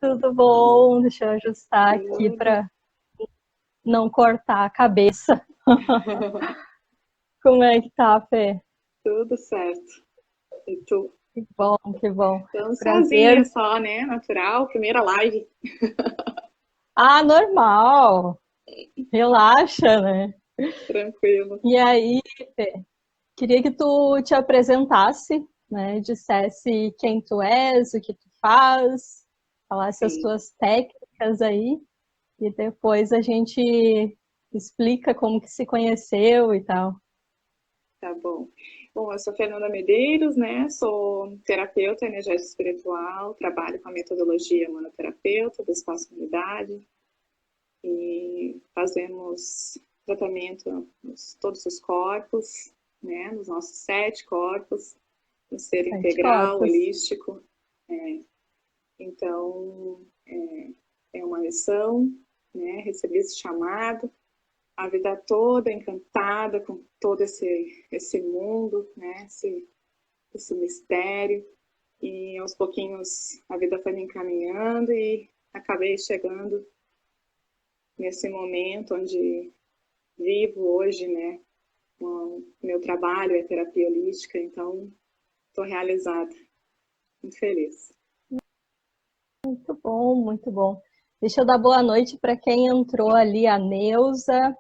Tudo bom? Deixa eu ajustar aqui Tudo, para não cortar a cabeça. Como é que tá, Fê? tudo certo. E tu? Que bom, que bom. Então, sozinha Prazer. só, né? Natural, primeira live. Ah, normal. Relaxa, né? Tranquilo. E aí, Fê, queria que tu te apresentasse, né? Dissesse quem tu és, o que tu faz, falasse as Sim, tuas técnicas aí, e depois a gente explica como que se conheceu e tal. tá bom. Bom, eu sou Fernanda Medeiros, né? Sou terapeuta energética espiritual, trabalho com a metodologia manoterapeuta do Espaço Unidade e fazemos tratamento nos todos os corpos, né? Nos nossos 7 corpos, no ser Sete integral, corpos. holístico. Então, é uma missão, né? Recebi esse chamado, a vida toda encantada com todo esse mundo, né? Esse mistério. E aos pouquinhos a vida foi me encaminhando e acabei chegando nesse momento onde vivo hoje, né? O meu trabalho é terapia holística, então estou realizada, muito feliz. Muito bom, muito bom. Deixa eu dar boa noite para quem entrou ali, a Neuza,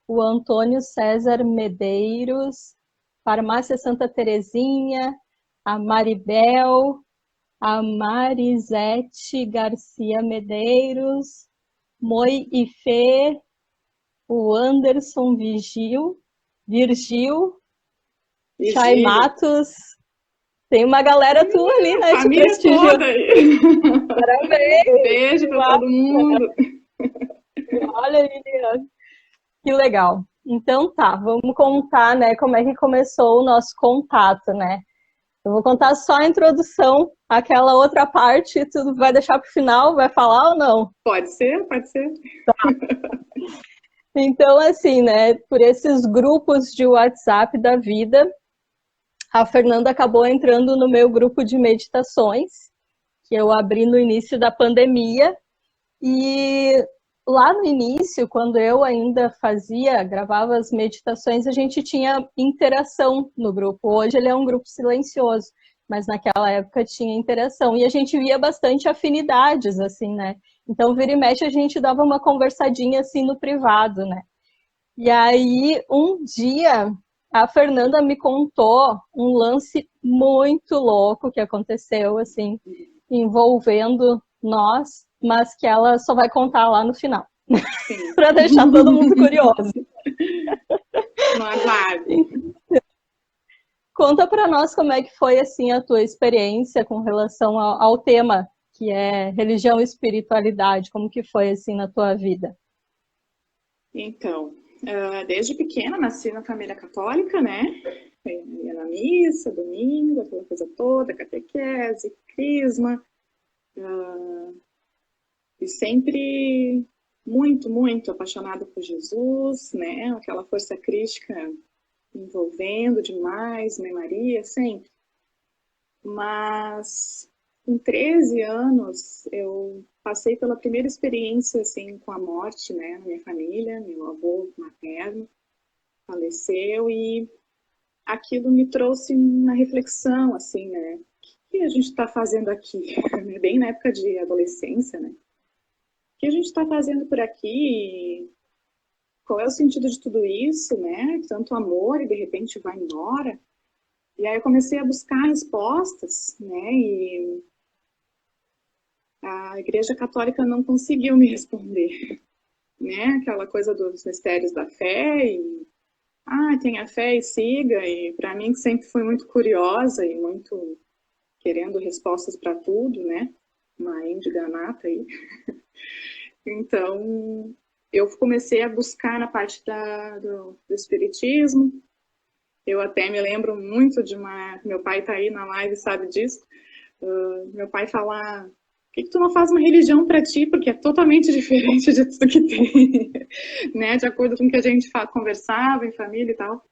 o Antônio César Medeiros, Farmácia Santa Terezinha, a Maribel, a Marisete Garcia Medeiros, Moi e Fê, o Anderson Virgil, Chay Vigília, Matos. Tem uma galera tua ali, né, te família prestigiando. toda aí. Parabéns! Beijo Que para todo mundo. olha aí, que legal. Então tá, vamos contar, né, como é que começou o nosso contato, né? Eu vou contar só a introdução, aquela outra parte, tu vai deixar pro final, vai falar ou não? Pode ser, pode ser. Então, assim, né, por esses grupos de WhatsApp da vida, a Fernanda acabou entrando no meu grupo de meditações, que eu abri no início da pandemia, e lá no início, quando eu ainda gravava as meditações, a gente tinha interação no grupo. Hoje ele é um grupo silencioso, mas naquela época tinha interação. E a gente via bastante afinidades, assim, né? Então, vira e mexe, a gente dava uma conversadinha assim no privado, né? E aí, um dia, a Fernanda me contou um lance muito louco que aconteceu, assim, envolvendo nós, mas que ela só vai contar lá no final, Sim, para deixar todo mundo curioso. no aguardo. Conta para nós como é que foi assim a tua experiência com relação ao tema que é religião e espiritualidade, como que foi assim na tua vida? Então, desde pequena nasci na família católica, né? Ia na missa, domingo, aquela coisa toda, catequese, crisma, e sempre muito, muito apaixonada por Jesus, né? Aquela força crística envolvendo demais, Mãe Maria, sempre. Mas com 13 anos eu passei pela primeira experiência assim com a morte, né, na minha família, meu avô materno faleceu e aquilo me trouxe uma reflexão assim, né? O que a gente está fazendo aqui? Bem na época de adolescência, né? O que a gente está fazendo por aqui? Qual é o sentido de tudo isso, né? Tanto amor e de repente vai embora. E aí eu comecei a buscar respostas, né? E a Igreja Católica não conseguiu me responder, né? Aquela coisa dos mistérios da fé e tenha fé e siga. E para mim que sempre fui muito curiosa e muito querendo respostas para tudo, né? Uma índiga nata aí. Então eu comecei a buscar na parte do espiritismo. Eu até me lembro muito de meu pai tá aí na live, sabe disso. Meu pai falar, por que tu não faz uma religião para ti? Porque é totalmente diferente de tudo que tem, né? De acordo com o que a gente conversava em família e tal.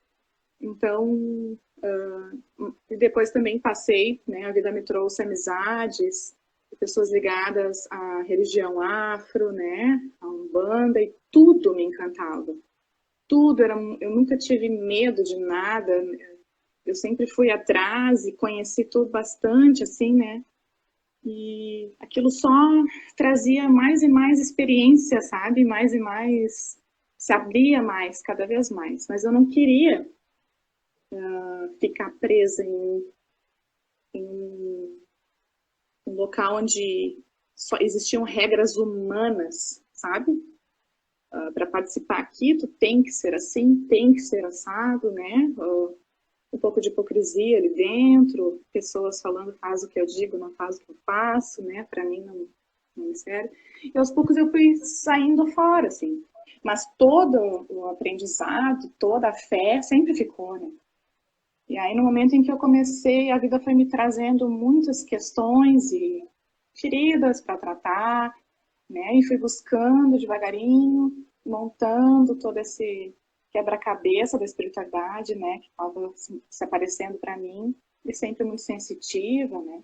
Então, e depois também passei, né? A vida me trouxe amizades, pessoas ligadas à religião afro, né, a Umbanda, e tudo me encantava. Tudo era, eu nunca tive medo de nada, eu sempre fui atrás e conheci tudo bastante, assim, né, e aquilo só trazia mais e mais experiência, sabe, mais e mais, se abria mais, cada vez mais, mas eu não queria ficar presa em um local onde só existiam regras humanas, sabe? Para participar aqui, tu tem que ser assim, tem que ser assado, né? Um pouco de hipocrisia ali dentro, pessoas falando faz o que eu digo, não faz o que eu faço, né? Para mim não me serve. E aos poucos eu fui saindo fora, assim. Mas todo o aprendizado, toda a fé sempre ficou, né? E aí, no momento em que eu comecei, a vida foi me trazendo muitas questões e feridas para tratar, né? E fui buscando devagarinho, montando todo esse quebra-cabeça da espiritualidade, né? Que estava se aparecendo para mim, e sempre muito sensitiva, né?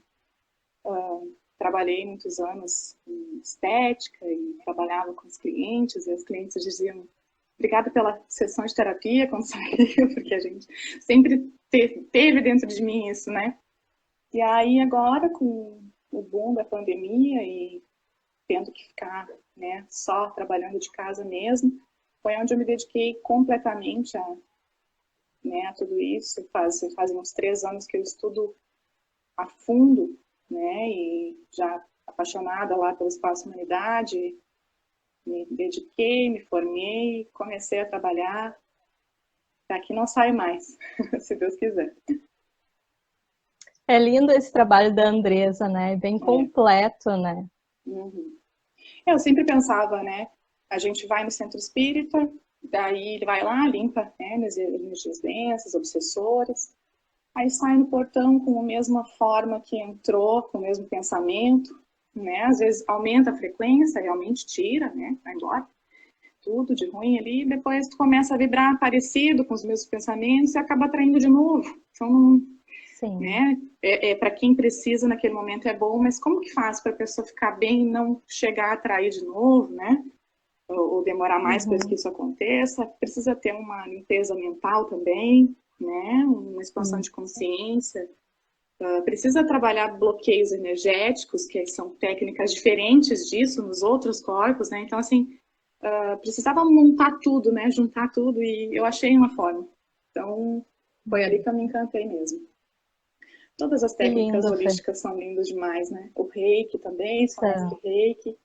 Trabalhei muitos anos em estética e trabalhava com os clientes, e os clientes diziam: obrigada pela sessão de terapia quando saiu, porque a gente sempre teve dentro de mim isso, né? E aí agora, com o boom da pandemia e tendo que ficar, né, só trabalhando de casa mesmo, foi onde eu me dediquei completamente né, a tudo isso. Faz uns 3 anos que eu estudo a fundo, né, e já apaixonada lá pelo espaço humanidade, me dediquei, me formei, comecei a trabalhar. Daqui não sai mais, se Deus quiser. É lindo esse trabalho da Andresa, né? Bem completo, né? Uhum. Eu sempre pensava, né? A gente vai no centro espírita, daí ele vai lá, limpa, né, energias densas, obsessores, aí sai no portão com a mesma forma que entrou, com o mesmo pensamento, né? Às vezes aumenta a frequência, realmente tira, né? Vai embora. Tudo de ruim ali, e depois tu começa a vibrar parecido com os mesmos pensamentos e acaba atraindo de novo. Então, Sim. Né? Para quem precisa naquele momento é bom, mas como que faz para a pessoa ficar bem e não chegar a atrair de novo, né? Ou demorar mais para que isso aconteça? Precisa ter uma limpeza mental também, né? Uma expansão de consciência. Precisa trabalhar bloqueios energéticos, que são técnicas diferentes disso nos outros corpos, né? Então, assim, precisava montar tudo, né? Juntar tudo, e eu achei uma forma. Então, foi ali que eu me encantei mesmo. Todas as técnicas holísticas são lindas demais, né? O reiki também, só mais que reiki.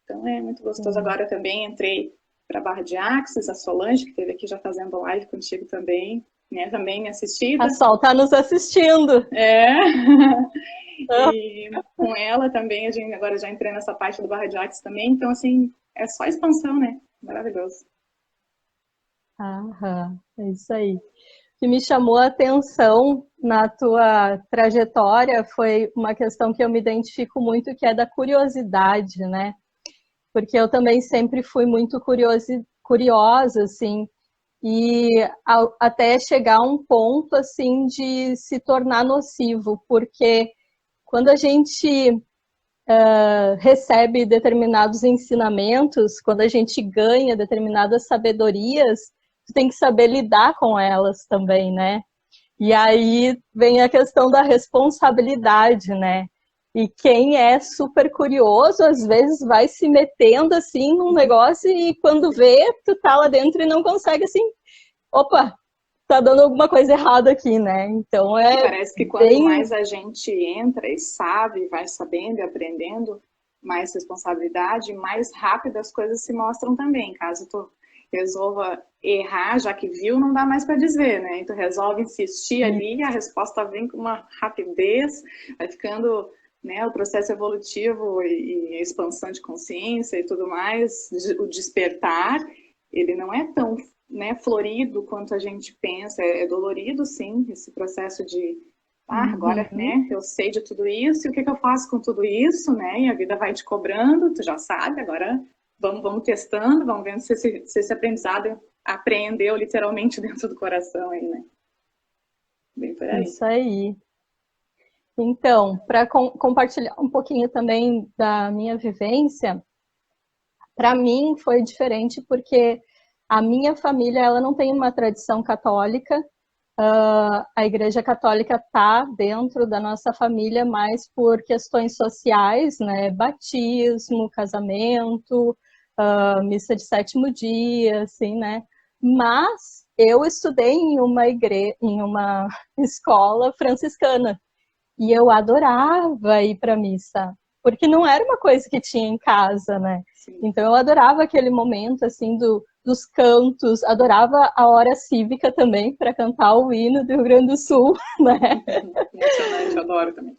Então é muito gostoso. Agora eu também entrei para a Barra de Axis, a Solange, que esteve aqui já fazendo live contigo também, né? Também me assistida. A Sol está nos assistindo. E com ela também, agora já entrei nessa parte do Barra de Axis também. Então, assim, é só expansão, né? Maravilhoso. É isso aí. O que me chamou a atenção na tua trajetória foi uma questão que eu me identifico muito, que é da curiosidade, né? Porque eu também sempre fui muito curiosa, assim, e até chegar a um ponto, assim, de se tornar nocivo, porque quando a gente recebe determinados ensinamentos, quando a gente ganha determinadas sabedorias, tu tem que saber lidar com elas também, né? E aí vem a questão da responsabilidade, né? E quem é super curioso, às vezes vai se metendo assim num negócio e quando vê, tu tá lá dentro e não consegue assim, opa, tá dando alguma coisa errada aqui, né? Então parece que quanto mais a gente entra e sabe, vai sabendo e aprendendo, mais responsabilidade, mais rápido as coisas se mostram também. Caso tu resolva errar, já que viu, não dá mais para dizer, né? Então resolve insistir ali, a resposta vem com uma rapidez, vai ficando, né, o processo evolutivo e a expansão de consciência e tudo mais, o despertar, ele não é tão, né, florido quanto a gente pensa, é dolorido sim, esse processo de agora, né, eu sei de tudo isso, e o que eu faço com tudo isso, né, e a vida vai te cobrando, tu já sabe, agora vamos testando, vamos vendo se esse aprendizado apreendeu literalmente dentro do coração aí, né. Bem por aí. Isso aí. Então, para compartilhar um pouquinho também da minha vivência, para mim foi diferente porque a minha família ela não tem uma tradição católica. A Igreja Católica está dentro da nossa família mais por questões sociais, né? Batismo, casamento, missa de sétimo dia, assim, né? Mas eu estudei em uma escola franciscana e eu adorava ir para missa, porque não era uma coisa que tinha em casa, né? Sim. Então eu adorava aquele momento assim dos cantos, adorava a hora cívica também para cantar o hino do Rio Grande do Sul, né? Emocionante, adoro também.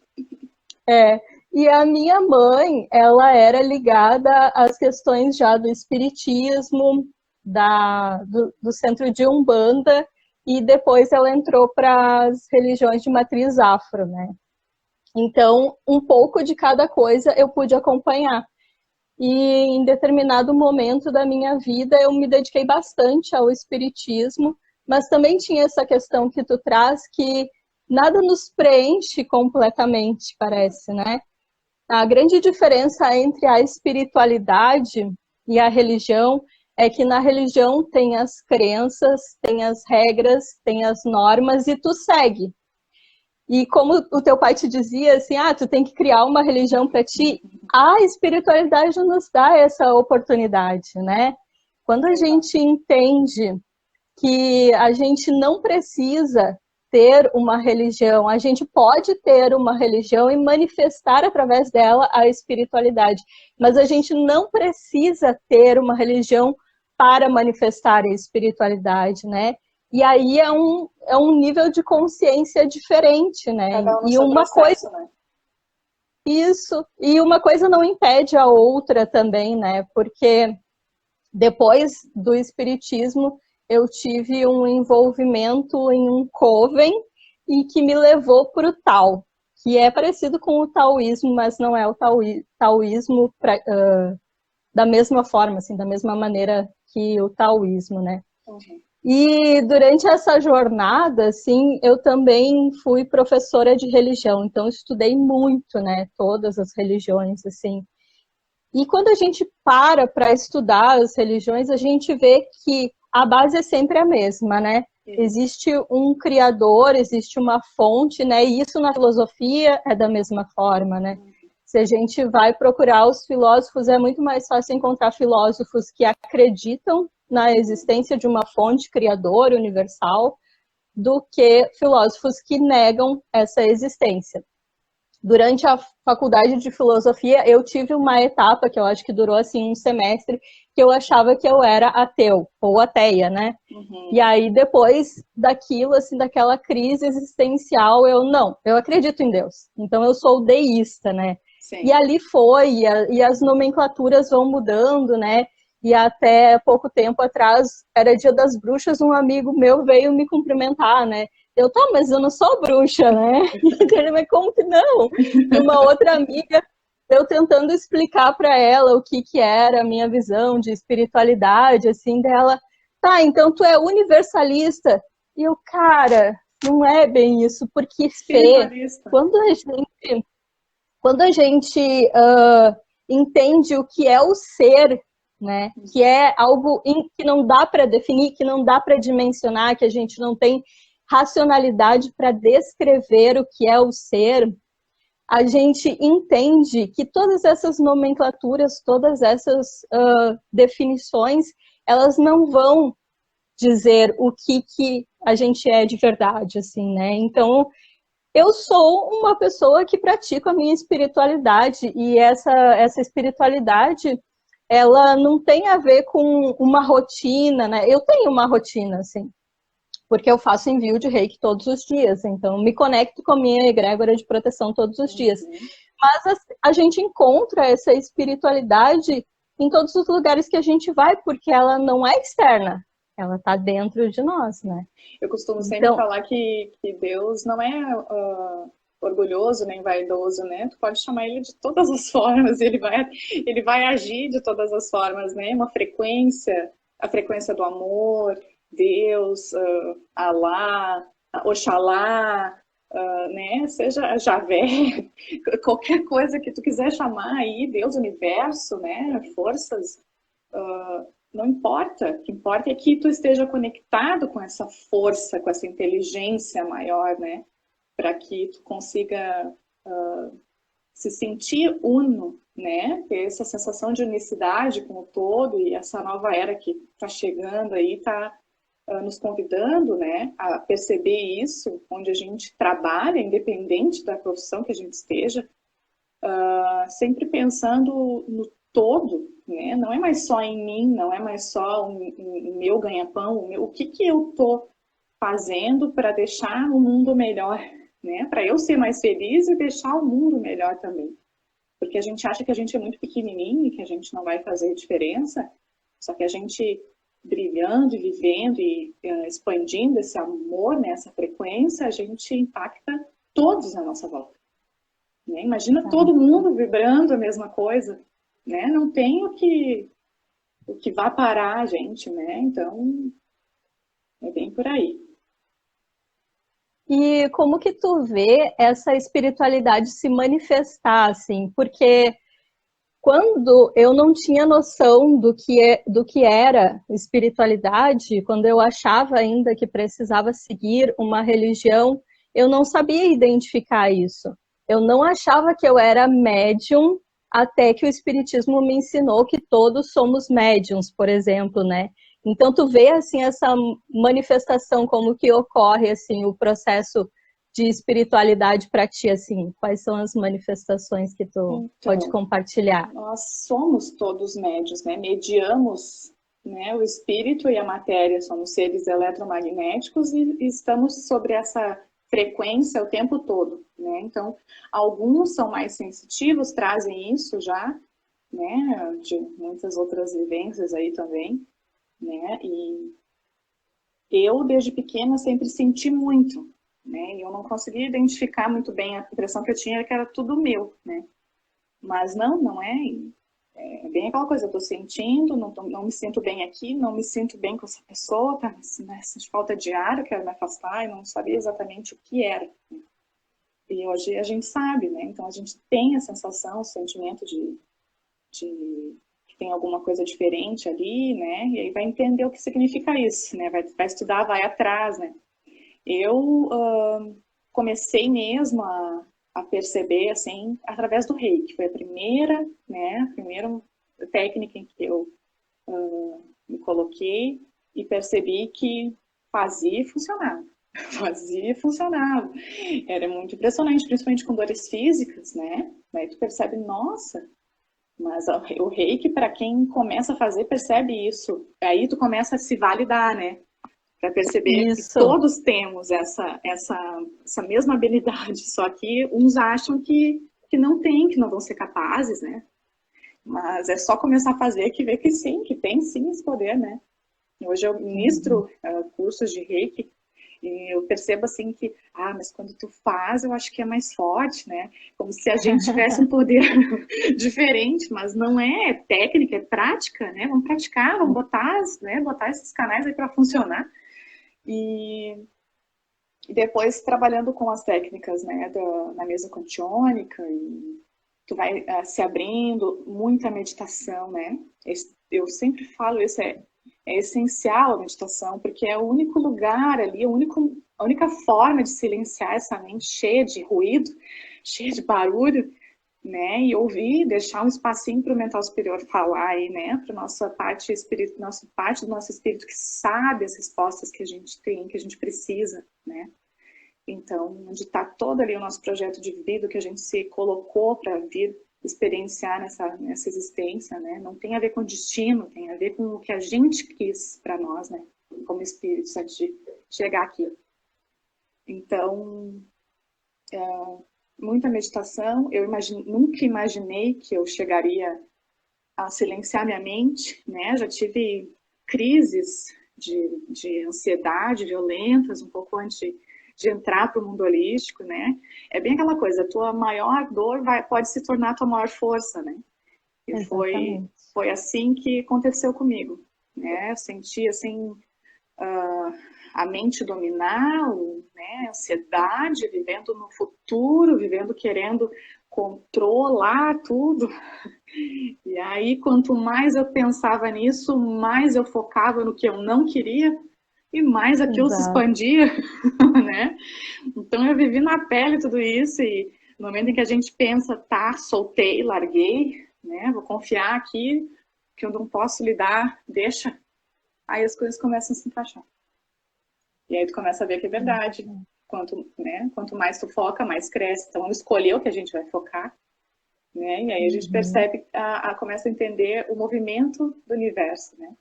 E a minha mãe, ela era ligada às questões já do espiritismo, do centro de Umbanda, e depois ela entrou para as religiões de matriz afro, né? Então, um pouco de cada coisa eu pude acompanhar. E em determinado momento da minha vida eu me dediquei bastante ao espiritismo, mas também tinha essa questão que tu traz que nada nos preenche completamente, parece, né? A grande diferença entre a espiritualidade e a religião é que na religião tem as crenças, tem as regras, tem as normas e tu segue. E como o teu pai te dizia, assim, tu tem que criar uma religião para ti, a espiritualidade nos dá essa oportunidade, né? Quando a gente entende que a gente não precisa ter uma religião, a gente pode ter uma religião e manifestar através dela a espiritualidade, mas a gente não precisa ter uma religião para manifestar a espiritualidade, né? E aí é um nível de consciência diferente, né? Cada um no E seu uma processo, coisa, né? isso, e uma coisa não impede a outra também, né? Porque depois do espiritismo eu tive um envolvimento em um coven e que me levou para o Tao, que é parecido com o taoísmo, mas não é o taoísmo da mesma forma, assim, da mesma maneira que o taoísmo, né? Uhum. E durante essa jornada, assim, eu também fui professora de religião, então estudei muito, né, todas as religiões, assim. E quando a gente para estudar as religiões, a gente vê que a base é sempre a mesma, né? Existe um criador, existe uma fonte, né? E isso na filosofia é da mesma forma, né? Se a gente vai procurar os filósofos, é muito mais fácil encontrar filósofos que acreditam na existência de uma fonte criadora universal do que filósofos que negam essa existência. Durante a faculdade de filosofia, eu tive uma etapa que eu acho que durou assim um semestre, que eu achava que eu era ateu ou ateia, né? Uhum. E aí depois daquilo, assim, daquela crise existencial, eu acredito em Deus. Então eu sou deísta, né? Sim. E ali foi, e as nomenclaturas vão mudando, né? E até pouco tempo atrás, era Dia das Bruxas, um amigo meu veio me cumprimentar, né? Mas eu não sou bruxa, né? Mas como que não? E uma outra amiga, eu tentando explicar para ela o que era a minha visão de espiritualidade, assim, dela, então tu é universalista. E eu, cara, não é bem isso, porque fé, quando a gente entende o que é o ser, né, que é algo que não dá para definir, que não dá para dimensionar, que a gente não tem racionalidade para descrever o que é o ser, a gente entende que todas essas nomenclaturas, todas essas definições, elas não vão dizer o que a gente é de verdade, assim, né? Então, eu sou uma pessoa que pratica a minha espiritualidade e essa espiritualidade, ela não tem a ver com uma rotina, né? Eu tenho uma rotina, assim, porque eu faço envio de reiki todos os dias, então me conecto com a minha egrégora de proteção todos os dias. Mas a gente encontra essa espiritualidade em todos os lugares que a gente vai, porque ela não é externa, ela está dentro de nós, né? Eu costumo sempre falar que Deus não é orgulhoso nem vaidoso, né? Tu pode chamar ele de todas as formas, ele vai agir de todas as formas, né? Uma frequência, a frequência do amor, Deus, Alá, Oxalá, né? Seja Javé, qualquer coisa que tu quiser chamar aí, Deus, universo, né? Forças, não importa. O que importa é que tu esteja conectado com essa força, com essa inteligência maior, né? Para que tu consiga se sentir uno, né? Ter essa sensação de unicidade com o todo, e essa nova era que está chegando aí, está nos convidando, né, a perceber isso, onde a gente trabalha, independente da profissão que a gente esteja, sempre pensando no todo, né? Não é mais só em mim, não é mais só o meu ganha-pão, o que eu estou fazendo para deixar o mundo melhor, né? Para eu ser mais feliz e deixar o mundo melhor também. Porque a gente acha que a gente é muito pequenininho e que a gente não vai fazer diferença, só que a gente brilhando e vivendo e expandindo esse amor, né, essa frequência, a gente impacta todos à nossa volta. Né? Imagina todo mundo vibrando a mesma coisa, né? Não tem o que vá parar a gente, né? Então, é bem por aí. E como que tu vê essa espiritualidade se manifestar, assim? Porque quando eu não tinha noção do que era espiritualidade, quando eu achava ainda que precisava seguir uma religião, eu não sabia identificar isso. Eu não achava que eu era médium, até que o espiritismo me ensinou que todos somos médiums, por exemplo, né? Então tu vê assim essa manifestação, como que ocorre assim o processo de espiritualidade para ti, assim? Quais são as manifestações que tu pode Então, compartilhar? nós somos todos médios, né? Mediamos, né, o espírito e a matéria, somos seres eletromagnéticos e estamos sobre essa frequência o tempo todo, né? Então, alguns são mais sensitivos, trazem isso já, né, de muitas outras vivências aí também, né? E eu, desde pequena, sempre senti muito, né? E eu não conseguia identificar muito bem, a impressão que eu tinha era que era tudo meu, né? Mas não é. É bem aquela coisa, eu tô sentindo, não me sinto bem aqui, não me sinto bem com essa pessoa, tá, né, sinto falta de ar, eu quero me afastar, e não sabia exatamente o que era. E hoje a gente sabe, né? Então a gente tem a sensação, o sentimento de que tem alguma coisa diferente ali, né? E aí vai entender o que significa isso, né? Vai estudar, vai atrás, né? Eu comecei mesmo a perceber, assim, através do reiki. Foi a primeira, né? A primeira técnica em que eu me coloquei e percebi que fazia e funcionava. Fazia e funcionava. Era muito impressionante, principalmente com dores físicas, né? Aí tu percebe, nossa, mas o reiki, para quem começa a fazer, percebe isso. Aí tu começa a se validar, né? Para perceber que Isso. todos temos essa mesma habilidade, só que uns acham que não tem, que não vão ser capazes, né? Mas é só começar a fazer que vê que sim, que tem sim esse poder, né? Hoje eu ministro cursos de reiki e eu percebo assim que, mas quando tu faz, eu acho que é mais forte, né? Como se a gente tivesse um poder diferente, mas não é, é técnica, é prática, né? Vamos praticar, vamos botar, né? Botar esses canais aí para funcionar. E depois trabalhando com as técnicas, né, na mesa cantiônica, e tu vai se abrindo, muita meditação, né? Eu sempre falo isso, é essencial a meditação, porque é o único lugar ali, a única forma de silenciar essa mente cheia de ruído, cheia de barulho, né? E ouvir, deixar um espacinho para o mental superior falar aí, né? Para nossa parte espírito, nossa parte do nosso espírito que sabe as respostas que a gente tem, que a gente precisa, né? Então, onde está todo ali o nosso projeto de vida que a gente se colocou para vir experienciar nessa existência, né? Não tem a ver com destino, tem a ver com o que a gente quis para nós, né? Como espíritos, antes de chegar aqui. Então, muita meditação. Eu nunca imaginei que eu chegaria a silenciar minha mente, né? Já tive crises de ansiedade violentas um pouco antes de entrar para o mundo holístico, né? É bem aquela coisa, a tua maior dor pode se tornar a tua maior força, né? E foi assim que aconteceu comigo, né? Eu senti, assim, a mente dominar, né, a ansiedade, vivendo no futuro, vivendo querendo controlar tudo. E aí, quanto mais eu pensava nisso, mais eu focava no que eu não queria e mais aquilo se Exato. expandia, né? Então eu vivi na pele tudo isso e no momento em que a gente pensa, tá, soltei, larguei, né? Vou confiar aqui que eu não posso lidar, deixa. Aí as coisas começam a se encaixar. E aí tu começa a ver que é verdade. Quanto, né, quanto mais tu foca, mais cresce. Então, escolher o que a gente vai focar, né? E aí a gente Uhum. percebe, começa a entender o movimento do universo, né?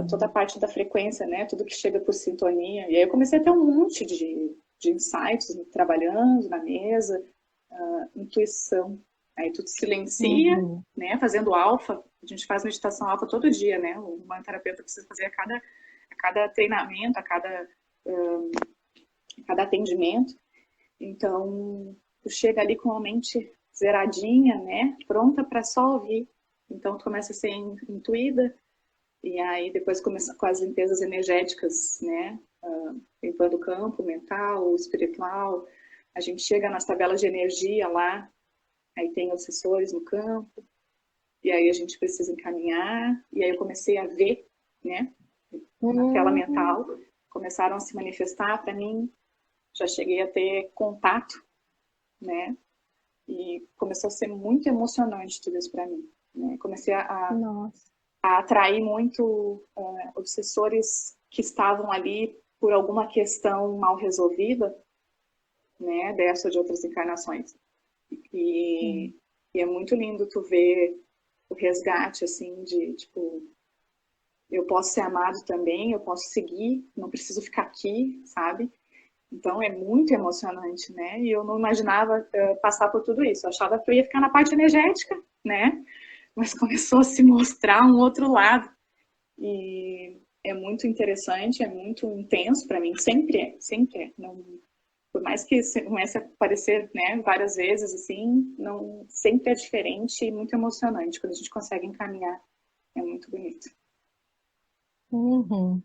Toda a Uhum. parte da frequência, né? Tudo que chega por sintonia. E aí eu comecei a ter um monte de insights trabalhando na mesa, intuição. Aí tu te silencia, Uhum. né? Fazendo alfa. A gente faz meditação alfa todo dia, né? O terapeuta precisa fazer a cada treinamento, a cada atendimento. Então, tu chega ali com a mente zeradinha, né? Pronta para só ouvir. Então, tu começa a ser intuída, e aí depois começa com as limpezas energéticas, né? Limpando o campo mental, espiritual. A gente chega nas tabelas de energia lá, aí tem os sensores no campo, e aí a gente precisa encaminhar. E aí eu comecei a ver, né? Na tela Uhum. mental, começaram a se manifestar para mim. Já cheguei a ter contato, né? E começou a ser muito emocionante tudo isso para mim. Né? Comecei Nossa. a atrair muito obsessores que estavam ali por alguma questão mal resolvida, né, dessa ou de outras encarnações. E, Uhum. e é muito lindo tu ver o resgate, assim, de, tipo, eu posso ser amado também, eu posso seguir, não preciso ficar aqui, sabe? Então é muito emocionante, né? E eu não imaginava passar por tudo isso. Eu achava que eu ia ficar na parte energética, né? Mas começou a se mostrar um outro lado. E é muito interessante, é muito intenso para mim, sempre é, sempre é. Não, por mais que comece a aparecer, né, várias vezes, assim, não, sempre é diferente e muito emocionante. Quando a gente consegue encaminhar, é muito bonito. Uhum.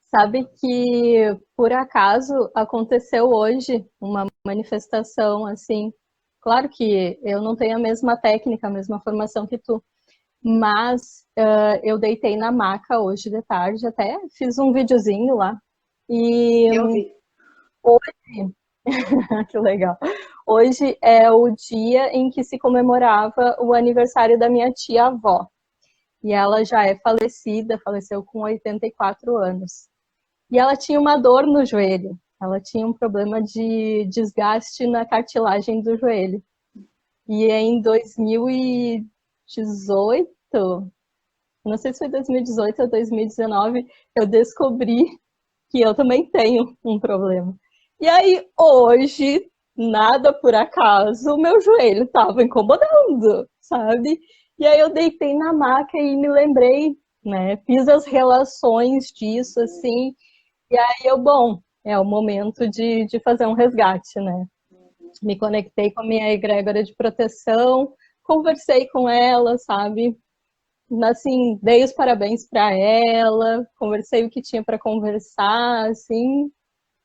Sabe que, por acaso, aconteceu hoje uma manifestação assim. Claro que eu não tenho a mesma técnica, a mesma formação que tu, mas eu deitei na maca hoje de tarde, até fiz um videozinho lá. E Eu vi. hoje, que legal, hoje é o dia em que se comemorava o aniversário da minha tia-avó. E ela já é falecida, faleceu com 84 anos. E ela tinha uma dor no joelho. Ela tinha um problema de desgaste na cartilagem do joelho. E em 2018, não sei se foi 2018 ou 2019, eu descobri que eu também tenho um problema. E aí, hoje, nada por acaso, o meu joelho estava incomodando, sabe? E aí eu deitei na maca e me lembrei, né? Fiz as relações disso, assim, e aí bom, é o momento de fazer um resgate, né? Me conectei com a minha egrégora de proteção, conversei com ela, sabe? Assim, dei os parabéns para ela, conversei o que tinha para conversar, assim,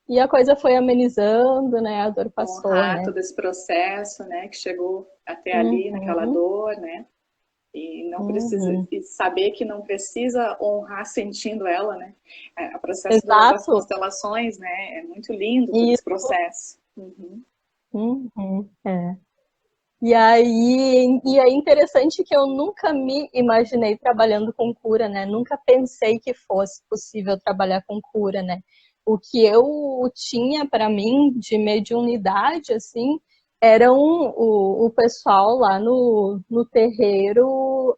e a coisa foi amenizando, né? A dor passou, Honrar né? todo esse processo, né, que chegou até ali, naquela Uhum, dor, né? E não precisa, uhum. e saber que não precisa honrar sentindo ela, né? O processo das Exato. constelações, né? É muito lindo todo esse Isso. processo. Uhum. Uhum, é. E é interessante que eu nunca me imaginei trabalhando com cura, né? Nunca pensei que fosse possível trabalhar com cura, né? O que eu tinha para mim de mediunidade, assim, eram o pessoal lá no terreiro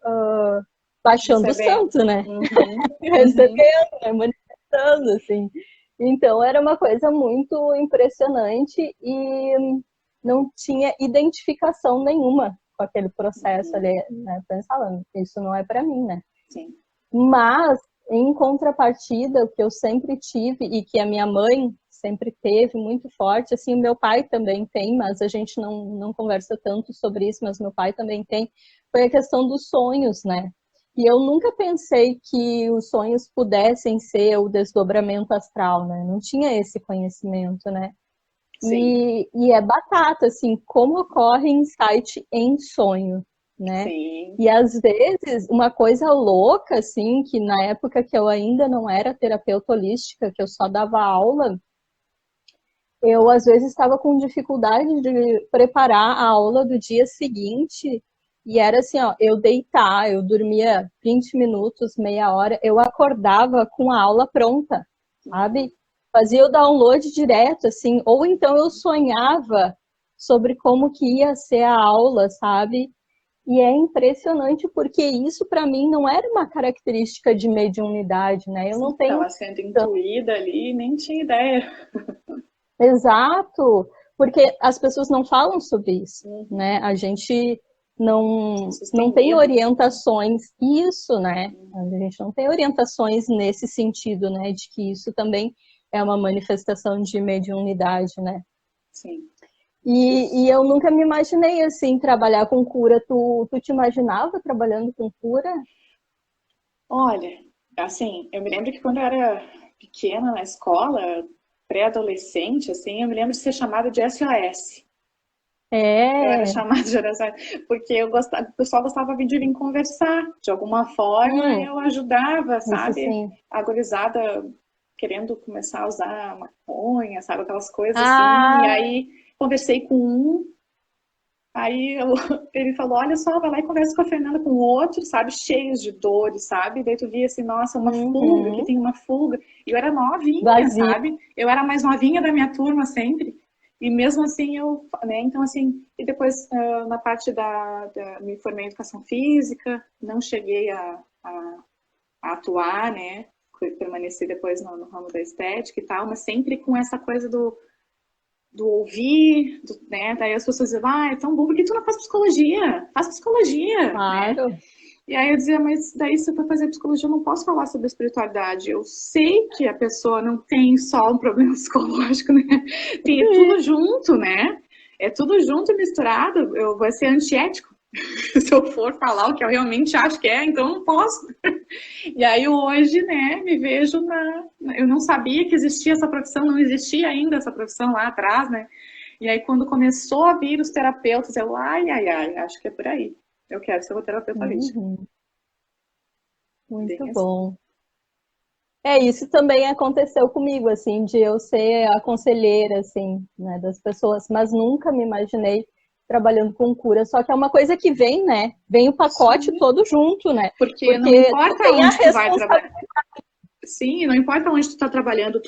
baixando o Recebendo. santo, né? Uhum. Uhum. Recebendo, né? Manifestando, assim. Então era uma coisa muito impressionante e não tinha identificação nenhuma com aquele processo Uhum. ali, né? Pensava, isso não é para mim, né? Sim. Mas, em contrapartida, o que eu sempre tive e que a minha mãe sempre teve muito forte, assim, o meu pai também tem, mas a gente não conversa tanto sobre isso, mas meu pai também tem, foi a questão dos sonhos, né? E eu nunca pensei que os sonhos pudessem ser o desdobramento astral, né? Não tinha esse conhecimento, né? Sim, E é batata, assim, como ocorre insight em sonho, né? sim. E às vezes, uma coisa louca, assim, que na época que eu ainda não era terapeuta holística, que eu só dava aula, eu às vezes estava com dificuldade de preparar a aula do dia seguinte, e era assim, ó, eu deitar, eu dormia 20 minutos, meia hora, eu acordava com a aula pronta, Uhum. sabe? Fazia o download direto, assim, ou então eu sonhava sobre como que ia ser a aula, sabe? E é impressionante porque isso para mim não era uma característica de mediunidade, né? Eu Sim, não tenho. estava sendo intuída ali, nem tinha ideia. Exato, porque as pessoas não falam sobre isso, Uhum. né? A gente As não, pessoas não têm tem medo, né? orientações, isso, né? A Uhum. gente não tem orientações nesse sentido, né? De que isso também é uma manifestação de mediunidade, né? Sim. E eu nunca me imaginei assim, trabalhar com cura. Tu te imaginava trabalhando com cura? Olha, assim, eu me lembro que quando eu era pequena na escola, pré-adolescente, assim, eu me lembro de ser chamada de SOS. Eu era É. chamada de SOS, porque eu gostava, o pessoal gostava de vir conversar. De alguma forma, Hum, eu ajudava, isso sabe? sim. A gurizada querendo começar a usar maconha, sabe? Aquelas coisas assim. E Ah, aí, conversei com um. Ele falou, olha só, vai lá e conversa com a Fernanda, com o outro, sabe, cheios de dores, sabe? Daí tu via assim, nossa, uma fuga, que uhum, tem uma fuga. E eu era novinha, vazio. sabe? Eu era a mais novinha da minha turma sempre. E mesmo assim né, então assim, e depois na parte me formei em educação física, não cheguei a atuar, né? Permaneci depois no ramo da estética e tal, mas sempre com essa coisa do ouvir, né? Daí as pessoas diziam, ah, é tão bom, porque tu não faz psicologia, né? Claro. E aí eu dizia, mas daí se eu for fazer psicologia, eu não posso falar sobre espiritualidade. Eu sei que a pessoa não tem só um problema psicológico, né? Tem tudo junto, né? É tudo junto e misturado. Vai ser antiético se eu for falar o que eu realmente acho que é, então eu não posso. E aí hoje, né, me vejo eu não sabia que existia essa profissão, não existia ainda essa profissão lá atrás, né? E aí quando começou a vir os terapeutas, eu, ai, acho que é por aí. Eu quero ser uma terapeuta holística. Uhum, muito Bem assim. bom. É, isso também aconteceu comigo, assim, de eu ser a conselheira, assim, né, das pessoas, mas nunca me imaginei trabalhando com cura. Só que é uma coisa que vem, né? Vem o pacote Sim. todo junto, né? Porque não Porque tu importa tem a onde tu vai trabalhar. responsabilidade. Sim, não importa onde tu está trabalhando,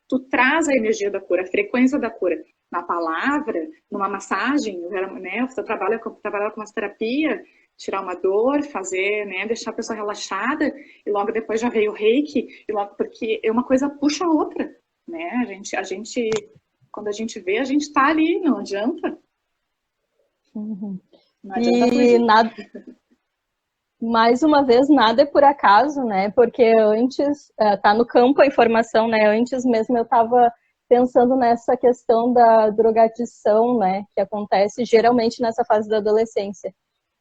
tu traz a energia da cura, a frequência da cura. Na palavra, numa massagem, né? Você trabalha com massoterapia, tirar uma dor, fazer, né? Deixar a pessoa relaxada, e logo depois já veio o reiki, e logo, porque uma coisa puxa a outra, né? Quando a gente vê, a gente está ali, Uhum. não adianta E fugir. nada, mais uma vez, nada é por acaso, né? Porque antes, tá no campo a informação, né? Antes mesmo eu estava pensando nessa questão da drogadição, né? Que acontece geralmente nessa fase da adolescência.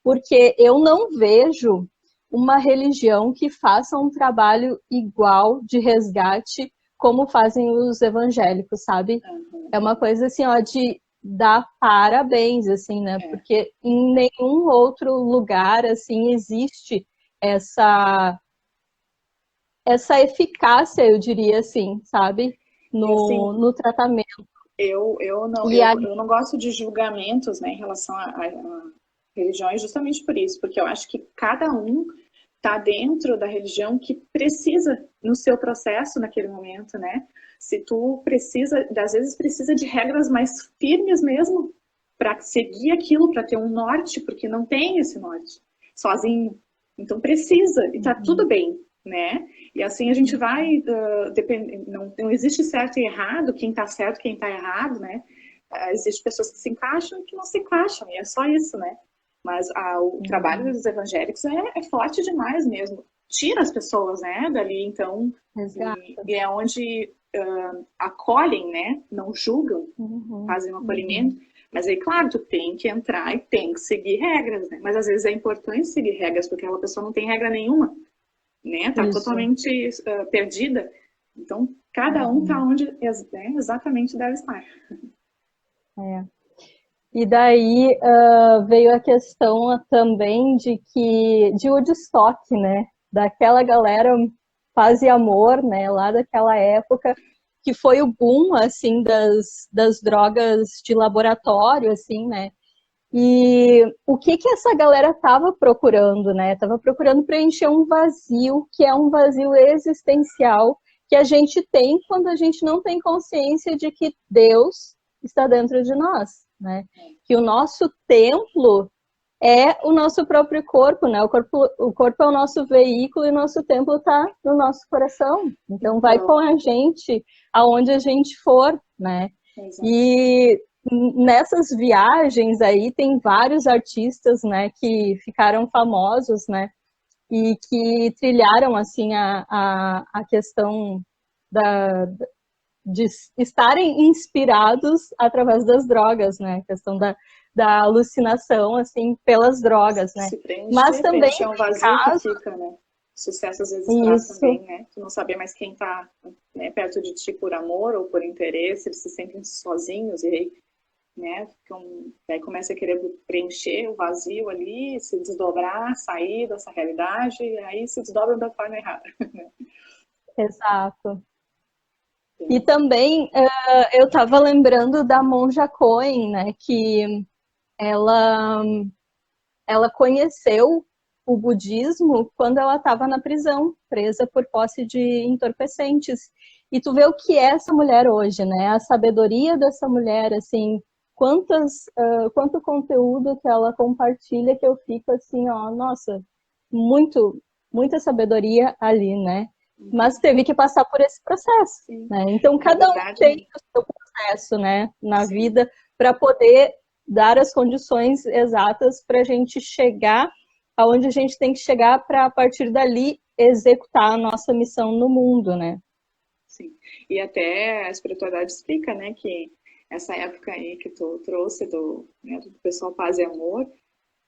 Porque eu não vejo uma religião que faça um trabalho igual de resgate como fazem os evangélicos, sabe? Uhum. É uma coisa assim, ó, de dar parabéns, assim, né? É. Porque em nenhum outro lugar, assim, existe essa, essa eficácia, eu diria assim, sabe? E assim, No tratamento. E a, eu não gosto de julgamentos, né, em relação a religiões, justamente por isso, porque eu acho que cada um está dentro da religião que precisa no seu processo naquele momento, né? Se tu precisa, às vezes precisa de regras mais firmes mesmo para seguir aquilo, para ter um norte, porque não tem esse norte sozinho. Então precisa, e tá tudo bem, né? E assim a gente vai, não existe certo e errado, quem tá certo, quem tá errado, né? Existem pessoas que se encaixam e que não se encaixam, e é só isso, né? Mas o trabalho dos evangélicos é forte demais mesmo. Tira as pessoas, né, dali, então, resgate. e é onde acolhem, né, não julgam, Uhum, fazem um uhum. acolhimento. Mas aí, claro, tu tem que entrar e tem que seguir regras, né? Mas às vezes é importante seguir regras, porque aquela pessoa não tem regra nenhuma, né? Tá Isso. totalmente perdida. Então, cada um tá onde exatamente deve estar. É. E daí veio a questão também de Woodstock, né? Daquela galera paz e amor, né? Lá daquela época, que foi o boom, assim, das drogas de laboratório, assim, né? E o que essa galera tava procurando, né? Tava procurando preencher um vazio, que é um vazio existencial que a gente tem quando a gente não tem consciência de que Deus está dentro de nós, né? Que o nosso templo é o nosso próprio corpo, né? O corpo é o nosso veículo e o nosso templo está no nosso coração. Então, vai com a gente aonde a gente for, né? Exato. E nessas viagens aí tem vários artistas, né, que ficaram famosos, né, e que trilharam, assim, a questão de estarem inspirados através das drogas, né, a questão da alucinação, assim, pelas drogas, né. Mas também preencher um vazio que fica, né? Sucesso às vezes traz também, né? Tu não saber mais quem tá, né, perto de ti por amor ou por interesse, eles se sentem sozinhos e aí, né, aí começa a querer preencher o vazio ali, se desdobrar, sair dessa realidade e aí se desdobram da forma errada. Exato. E também eu estava lembrando da Monja Coen, né, que ela conheceu o budismo quando ela estava na prisão, presa por posse de entorpecentes. E tu vê o que é essa mulher hoje, né? A sabedoria dessa mulher, assim, quanto conteúdo que ela compartilha que eu fico assim, ó, nossa, muita sabedoria ali, né? Mas teve que passar por esse processo, né? Então cada um tem o seu processo, né, na vida para poder dar as condições exatas para a gente chegar aonde a gente tem que chegar para, a partir dali, executar a nossa missão no mundo, né? Sim. E até a espiritualidade explica, né, que essa época aí que tu trouxe do pessoal Paz e Amor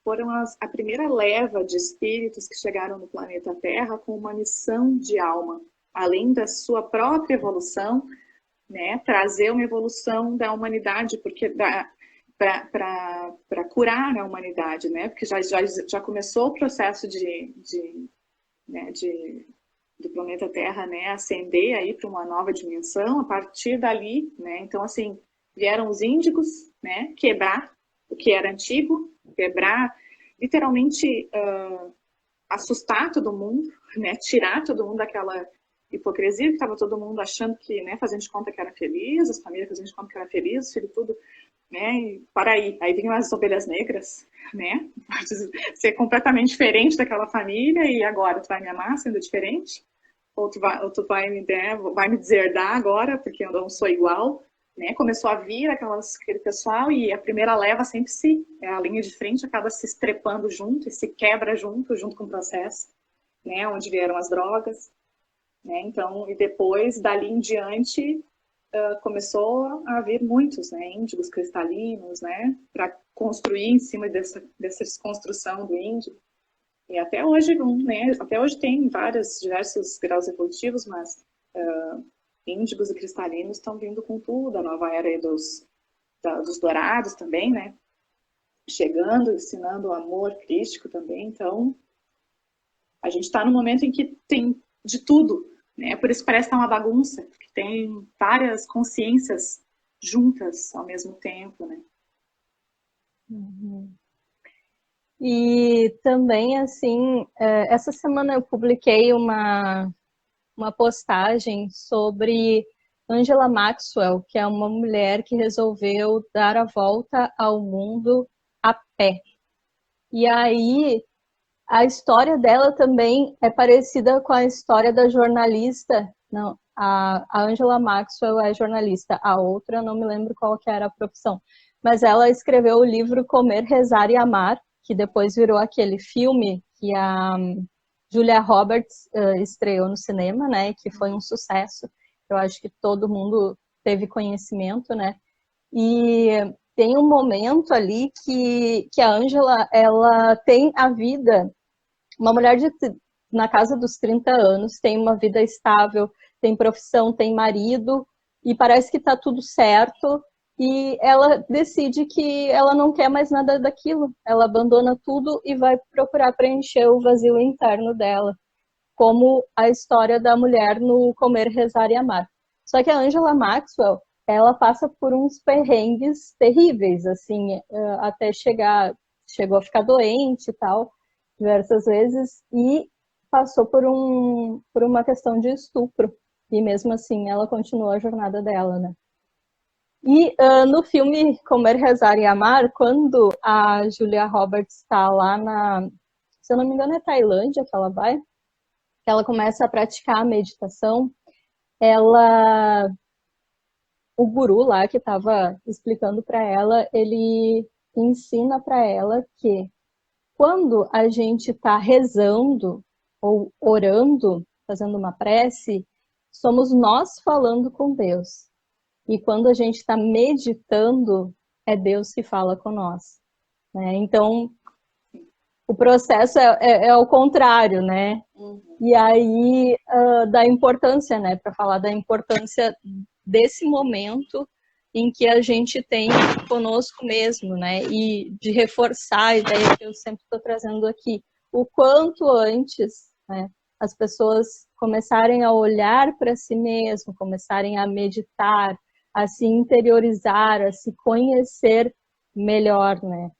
foram a primeira leva de espíritos que chegaram no planeta Terra com uma missão de alma, além da sua própria evolução, né, trazer uma evolução da humanidade, porque para curar a humanidade, né, porque já começou o processo do planeta Terra, né, ascender aí para uma nova dimensão a partir dali, né, então assim, vieram os índigos, né, quebrar o que era antigo, quebrar, literalmente assustar todo mundo, né, tirar todo mundo daquela hipocrisia que estava todo mundo achando que, né, fazendo de conta que era feliz, as famílias fazendo de conta que era feliz, filho tudo, né, e para aí vinham as ovelhas negras, né, ser completamente diferente daquela família e agora tu vai me amar sendo diferente? Ou tu vai me deserdar agora porque eu não sou igual? Né, começou a vir aquele pessoal e a primeira leva sempre a linha de frente acaba se estrepando junto e se quebra junto com o processo, né, onde vieram as drogas, né, então, e depois, dali em diante, começou a vir muitos, né, índigos cristalinos, né, para construir em cima dessa desconstrução do índigo. E até hoje, né, até hoje tem diversos graus evolutivos, mas índigos e cristalinos estão vindo com tudo, a nova era aí dos dourados também, né, chegando, ensinando o amor crístico também, então a gente está no momento em que tem de tudo, né, por isso parece que tá uma bagunça, porque tem várias consciências juntas ao mesmo tempo, né. Uhum. E também, assim, essa semana eu publiquei uma postagem sobre Angela Maxwell, que é uma mulher que resolveu dar a volta ao mundo a pé. E aí, a história dela também é parecida com a história da jornalista. Não, a Angela Maxwell é jornalista, a outra não me lembro qual que era a profissão. Mas ela escreveu o livro Comer, Rezar e Amar, que depois virou aquele filme que a Julia Roberts estreou no cinema, né? Que foi um sucesso. Eu acho que todo mundo teve conhecimento, né? E tem um momento ali que a Ângela, ela tem a vida, uma mulher na casa dos 30 anos, tem uma vida estável, tem profissão, tem marido, e parece que está tudo certo, e ela decide que ela não quer mais nada daquilo. Ela abandona tudo e vai procurar preencher o vazio interno dela, como a história da mulher no Comer, Rezar e Amar. Só que a Angela Maxwell, ela passa por uns perrengues terríveis, assim, até chegou a ficar doente e tal, diversas vezes, e passou por uma questão de estupro. E mesmo assim, ela continuou a jornada dela, né? E no filme Comer, Rezar e Amar, quando a Julia Roberts está lá se eu não me engano é Tailândia que ela vai, que ela começa a praticar a meditação, o guru lá que estava explicando para ela, ele ensina para ela que quando a gente está rezando ou orando, fazendo uma prece, somos nós falando com Deus. E quando a gente está meditando, é Deus que fala com nós. Né? Então, o processo é o contrário, né? E aí, da importância, né? Para falar da importância desse momento em que a gente tem conosco mesmo, né? E de reforçar a ideia que eu sempre estou trazendo aqui. O quanto antes, né? As pessoas começarem a olhar para si mesmo, começarem a meditar, a se interiorizar, a se conhecer melhor, né?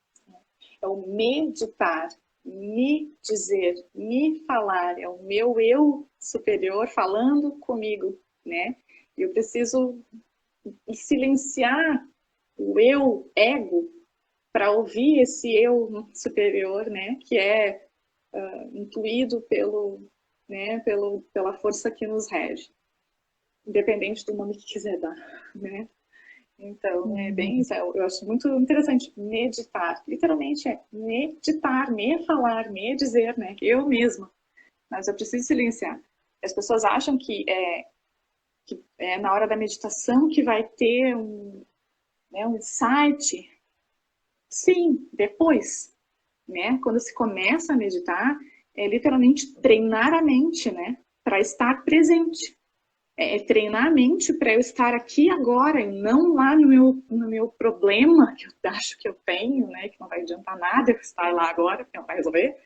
É o meditar, me dizer, me falar, é o meu eu superior falando comigo, né? Eu preciso silenciar o eu ego para ouvir esse eu superior, né? Que é intuído pela força que nos rege, independente do nome que quiser dar, né? Então, é bem isso. Eu acho muito interessante meditar. Literalmente é meditar, me falar, me dizer, né? Eu mesma. Mas eu preciso silenciar. As pessoas acham que é na hora da meditação que vai ter um insight. Sim, depois. Né? Quando se começa a meditar, é literalmente treinar a mente, né? Para estar presente. É treinar a mente para eu estar aqui agora e não lá no meu problema que eu acho que eu tenho, né? Que não vai adiantar nada eu estar lá agora, porque não vai resolver.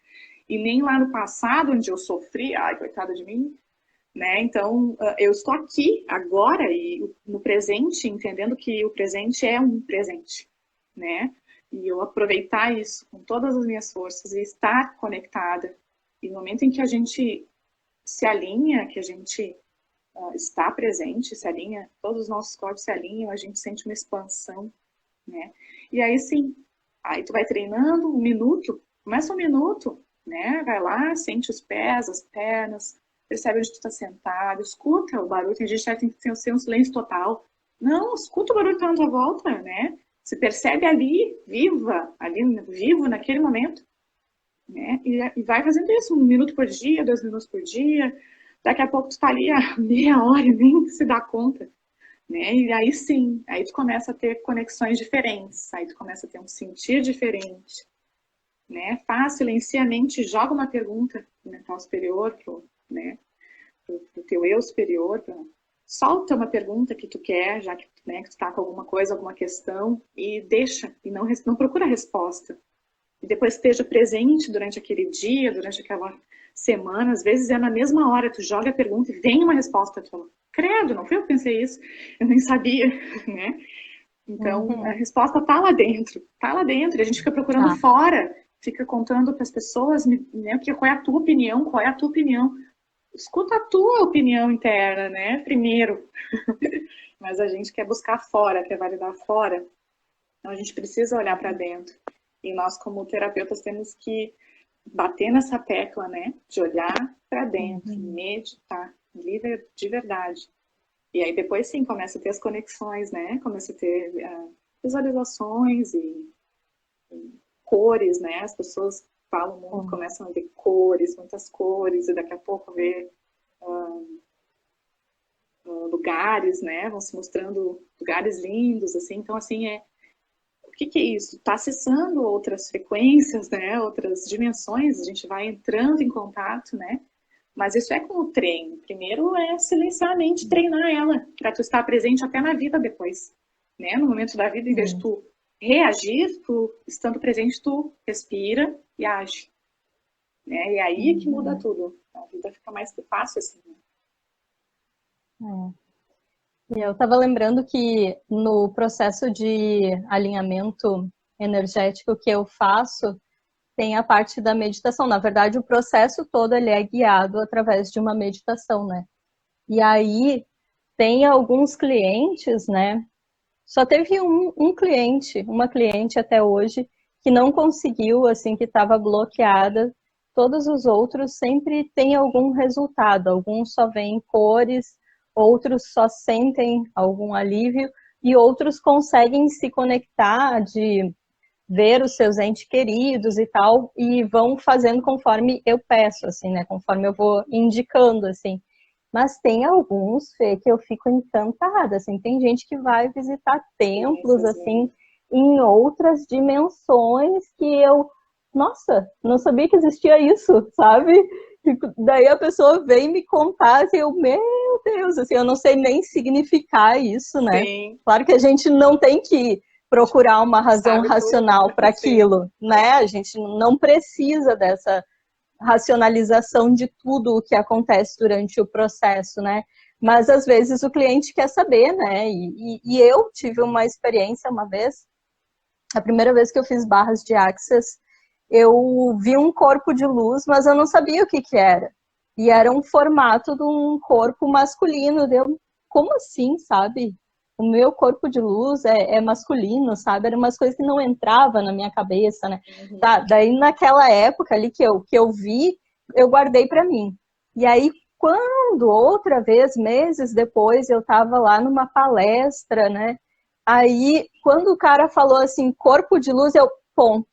E nem lá no passado, onde eu sofri, ai, coitada de mim, né? Então, eu estou aqui agora e no presente, entendendo que o presente é um presente, né? E eu aproveitar isso com todas as minhas forças e estar conectada. E no momento em que a gente se alinha, que a gente está presente, se alinha, todos os nossos corpos se alinham, a gente sente uma expansão, né? E aí sim, aí tu vai treinando 1 minuto, começa 1 minuto, né? Vai lá, sente os pés, as pernas, percebe onde tu tá sentado, escuta o barulho, tem gente que tem que ter um silêncio total. Não, escuta o barulho que tá na tua volta, né? Se percebe ali, vivo naquele momento, né? E vai fazendo isso, 1 minuto por dia, 2 minutos por dia. Daqui a pouco tu tá ali a meia hora e nem se dá conta, né? E aí sim, aí tu começa a ter conexões diferentes, aí tu começa a ter um sentir diferente, né? Faz, silencia a mente, joga uma pergunta pro mental superior, né? Pro teu eu superior, solta uma pergunta que tu quer, já que, né, que tu tá com alguma coisa, alguma questão, e deixa, e não procura resposta. E depois esteja presente durante aquele dia, durante aquela semana, às vezes é na mesma hora, tu joga a pergunta e vem uma resposta, tu fala, credo, não foi eu que pensei isso, eu nem sabia, né? Então, a resposta tá lá dentro, e a gente fica procurando fora, fica contando para as pessoas, né, qual é a tua opinião, escuta a tua opinião interna, né, primeiro, mas a gente quer buscar fora, quer validar fora, então a gente precisa olhar para dentro, e nós como terapeutas temos que bater nessa tecla, né, de olhar para dentro, meditar, livre de verdade. E aí depois sim começa a ter as conexões, né, começa a ter visualizações e cores, né, as pessoas falam muito, começam a ver cores, muitas cores, e daqui a pouco ver lugares, né, vão se mostrando lugares lindos, assim, então assim que é isso? Está acessando outras frequências, né? Outras dimensões, a gente vai entrando em contato, né? Mas isso é com o treino. Primeiro é silenciar a mente, treinar ela, para tu estar presente até na vida depois, né? No momento da vida, em vez de tu reagir, tu estando presente, tu respira e age, né? E aí que muda tudo. A vida fica mais fácil assim, né? E eu estava lembrando que no processo de alinhamento energético que eu faço, tem a parte da meditação. Na verdade, o processo todo ele é guiado através de uma meditação, né? E aí tem alguns clientes, né? Só teve um cliente, uma cliente até hoje, que não conseguiu, assim, que estava bloqueada. Todos os outros sempre têm algum resultado. Alguns só veem cores, outros só sentem algum alívio e outros conseguem se conectar de ver os seus entes queridos e tal, e vão fazendo conforme eu peço, assim, né? Conforme eu vou indicando, assim. Mas tem alguns, Fê, que eu fico encantada, assim. Tem gente que vai visitar templos, assim, em outras dimensões que eu... Nossa, não sabia que existia isso, sabe? E daí a pessoa vem me contar, assim, eu, meu Deus, assim, eu não sei nem significar isso, né? Sim. Claro que a gente não tem que procurar uma razão racional para aquilo, né? A gente não precisa dessa racionalização de tudo o que acontece durante o processo, né? Mas às vezes o cliente quer saber, né? E eu tive uma experiência uma vez, a primeira vez que eu fiz barras de Access, eu vi um corpo de luz, mas eu não sabia o que que era. E era um formato de um corpo masculino. Deu, como assim, sabe? O meu corpo de luz é masculino, sabe? Eram umas coisas que não entravam na minha cabeça, né? Tá, daí naquela época ali que eu vi, eu guardei para mim. E aí, quando outra vez, meses depois, eu estava lá numa palestra, né? Aí, quando o cara falou assim, corpo de luz, eu, ponto,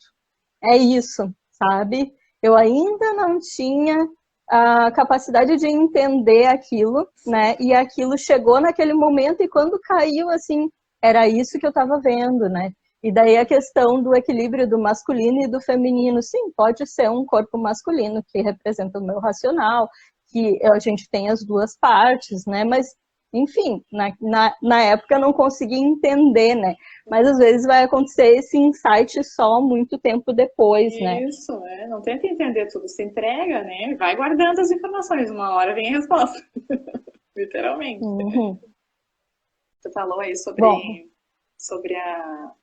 é isso, sabe? Eu ainda não tinha a capacidade de entender aquilo, né? E aquilo chegou naquele momento e quando caiu, assim, era isso que eu estava vendo, né? E daí a questão do equilíbrio do masculino e do feminino, sim, pode ser um corpo masculino que representa o meu racional, que a gente tem as duas partes, né? Mas enfim, na época eu não consegui entender, né? Mas às vezes vai acontecer esse insight só muito tempo depois, né? Isso, não tenta entender tudo, se entrega, né? Vai guardando as informações, uma hora vem a resposta. Literalmente. Uhum. Tu falou aí Bom, sobre a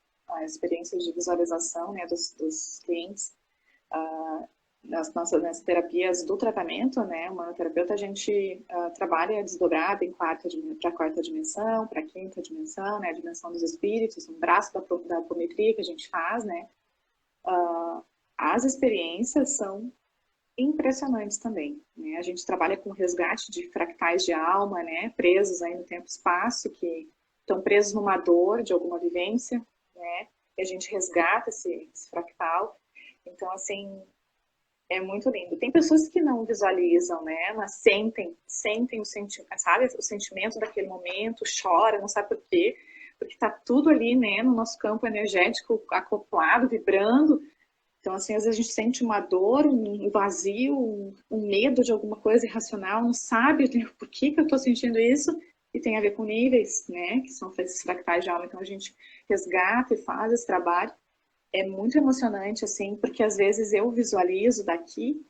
experiência de visualização, né, dos clientes. Nas terapias do tratamento, né, humanoterapeuta, a gente trabalha desdobrado em para a quarta dimensão, para a quinta dimensão, né, a dimensão dos espíritos, um braço da apometria que a gente faz, né. As experiências são impressionantes também, né. A gente trabalha com resgate de fractais de alma, né, presos aí no tempo e espaço, que estão presos numa dor de alguma vivência, né, e a gente resgata esse fractal. Então, assim, é muito lindo. Tem pessoas que não visualizam, né? Mas sentem o sentimento, sabe? O sentimento daquele momento, chora, não sabe por quê, porque tá tudo ali, né? No nosso campo energético acoplado, vibrando. Então, assim, às vezes a gente sente uma dor, um vazio, um medo de alguma coisa irracional, não sabe por que eu tô sentindo isso, e tem a ver com níveis, né? Que são esses fractais de alma. Então, a gente resgata e faz esse trabalho. É muito emocionante, assim, porque às vezes eu visualizo daqui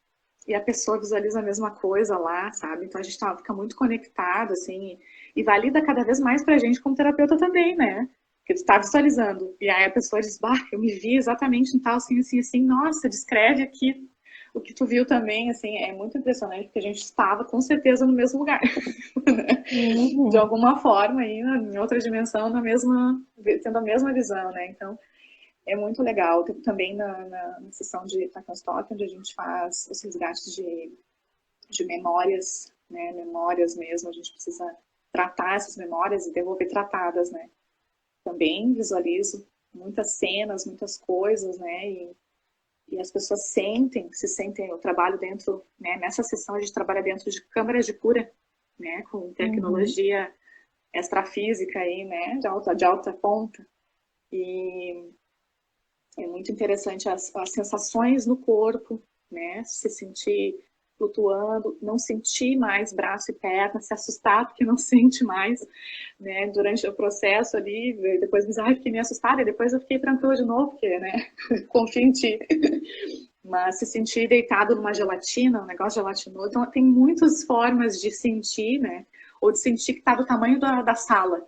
e a pessoa visualiza a mesma coisa lá, sabe? Então a gente fica muito conectado, assim, e valida cada vez mais pra gente como terapeuta também, né? Porque tu tá visualizando. E aí a pessoa diz, bah, eu me vi exatamente em tal, assim, assim, assim, nossa, descreve aqui o que tu viu também, assim, é muito impressionante, porque a gente estava com certeza no mesmo lugar. De uhum. alguma forma, aí, em outra dimensão, tendo a mesma visão, né? Então, é muito legal. Tem também na sessão de Takenstock, onde a gente faz os resgates de memórias, né? Memórias mesmo. A gente precisa tratar essas memórias e devolver tratadas, né? Também visualizo muitas cenas, muitas coisas, né? E as pessoas se sentem, eu trabalho dentro, né? Nessa sessão a gente trabalha dentro de câmaras de cura, né? Com tecnologia extrafísica aí, né? De alta ponta. E É muito interessante as sensações no corpo, né? Se sentir flutuando, não sentir mais braço e perna, se assustar porque não sente mais, né? Durante o processo ali, depois me diz, ai, fiquei meio assustada, e depois eu fiquei tranquila de novo, porque, né? Confio em ti. Mas se sentir deitado numa gelatina, um negócio gelatinoso, então tem muitas formas de sentir, né? Ou de sentir que está do tamanho da sala.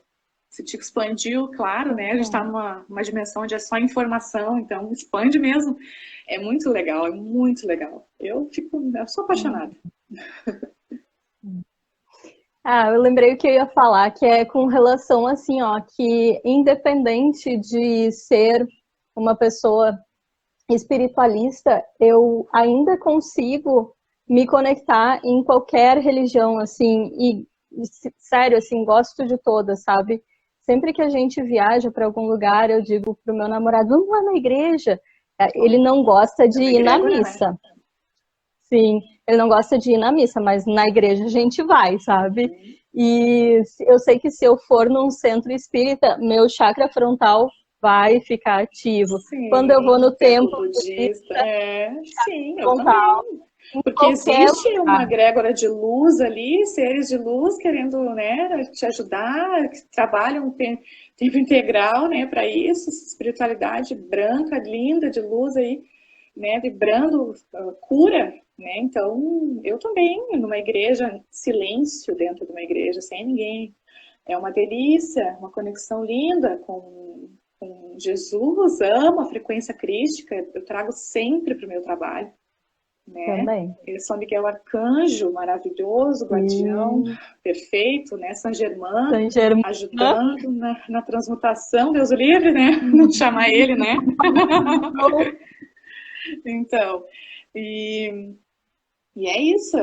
Sentir que expandiu, claro, né? A gente está numa dimensão onde é só informação, então expande mesmo. É muito legal, é muito legal. Eu sou apaixonada. Ah, eu lembrei o que eu ia falar, que é com relação assim, ó, que independente de ser uma pessoa espiritualista, eu ainda consigo me conectar em qualquer religião, assim, e sério, assim, gosto de todas, sabe? Sempre que a gente viaja para algum lugar, eu digo pro meu namorado, vamos lá na igreja. Ele não gosta de ir na missa. Né? Sim, ele não gosta de ir na missa, mas na igreja a gente vai, sabe? E eu sei que se eu for num centro espírita, meu chakra frontal vai ficar ativo. Sim, quando eu vou no templo budista, sim, eu frontal, também. Porque existe uma egrégora de luz ali, seres de luz querendo, né, te ajudar, que trabalham tempo integral, né, para isso, espiritualidade branca, linda, de luz aí, né, vibrando cura, né? Então, eu também, numa igreja, silêncio dentro de uma igreja, sem ninguém. É uma delícia, uma conexão linda com Jesus, amo a frequência crística, eu trago sempre para o meu trabalho. Né? Também. São Miguel Arcanjo, maravilhoso, guardião, perfeito, né? Saint Germain, ajudando na transmutação, Deus o livre, né? Não chamar ele, né? Então, e é isso.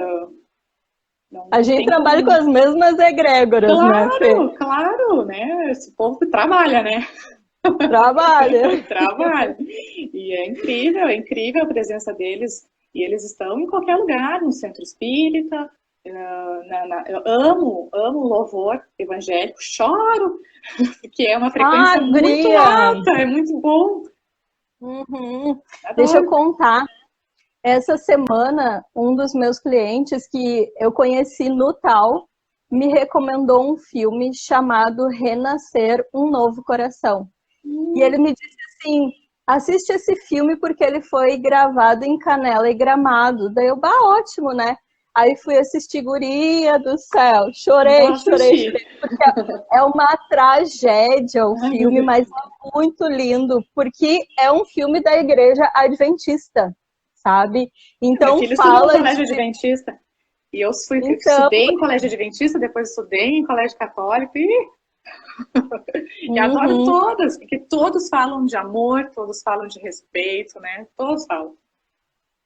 A gente trabalha com as mesmas egrégoras, claro, né, Fê? Claro, né? Esse povo que trabalha, né? Trabalha. Trabalha. E é incrível a presença deles. E eles estão em qualquer lugar, no centro espírita. Eu amo o louvor evangélico, choro, porque é uma frequência muito alta, é muito bom. Uhum. Deixa eu contar. Essa semana, um dos meus clientes que eu conheci no Tal me recomendou um filme chamado Renascer, um Novo Coração. E ele me disse assim, assiste esse filme porque ele foi gravado em Canela e Gramado. Daí eu, ótimo, né? Aí fui assistir Guria do Céu. Chorei, porque é uma tragédia o filme, mas é muito lindo, porque é um filme da Igreja Adventista, sabe? Então meu filho fala estudou no colégio adventista. E eu estudei em colégio adventista, depois estudei em colégio católico e adoro todas, porque todos falam de amor, todos falam de respeito, né? Todos falam.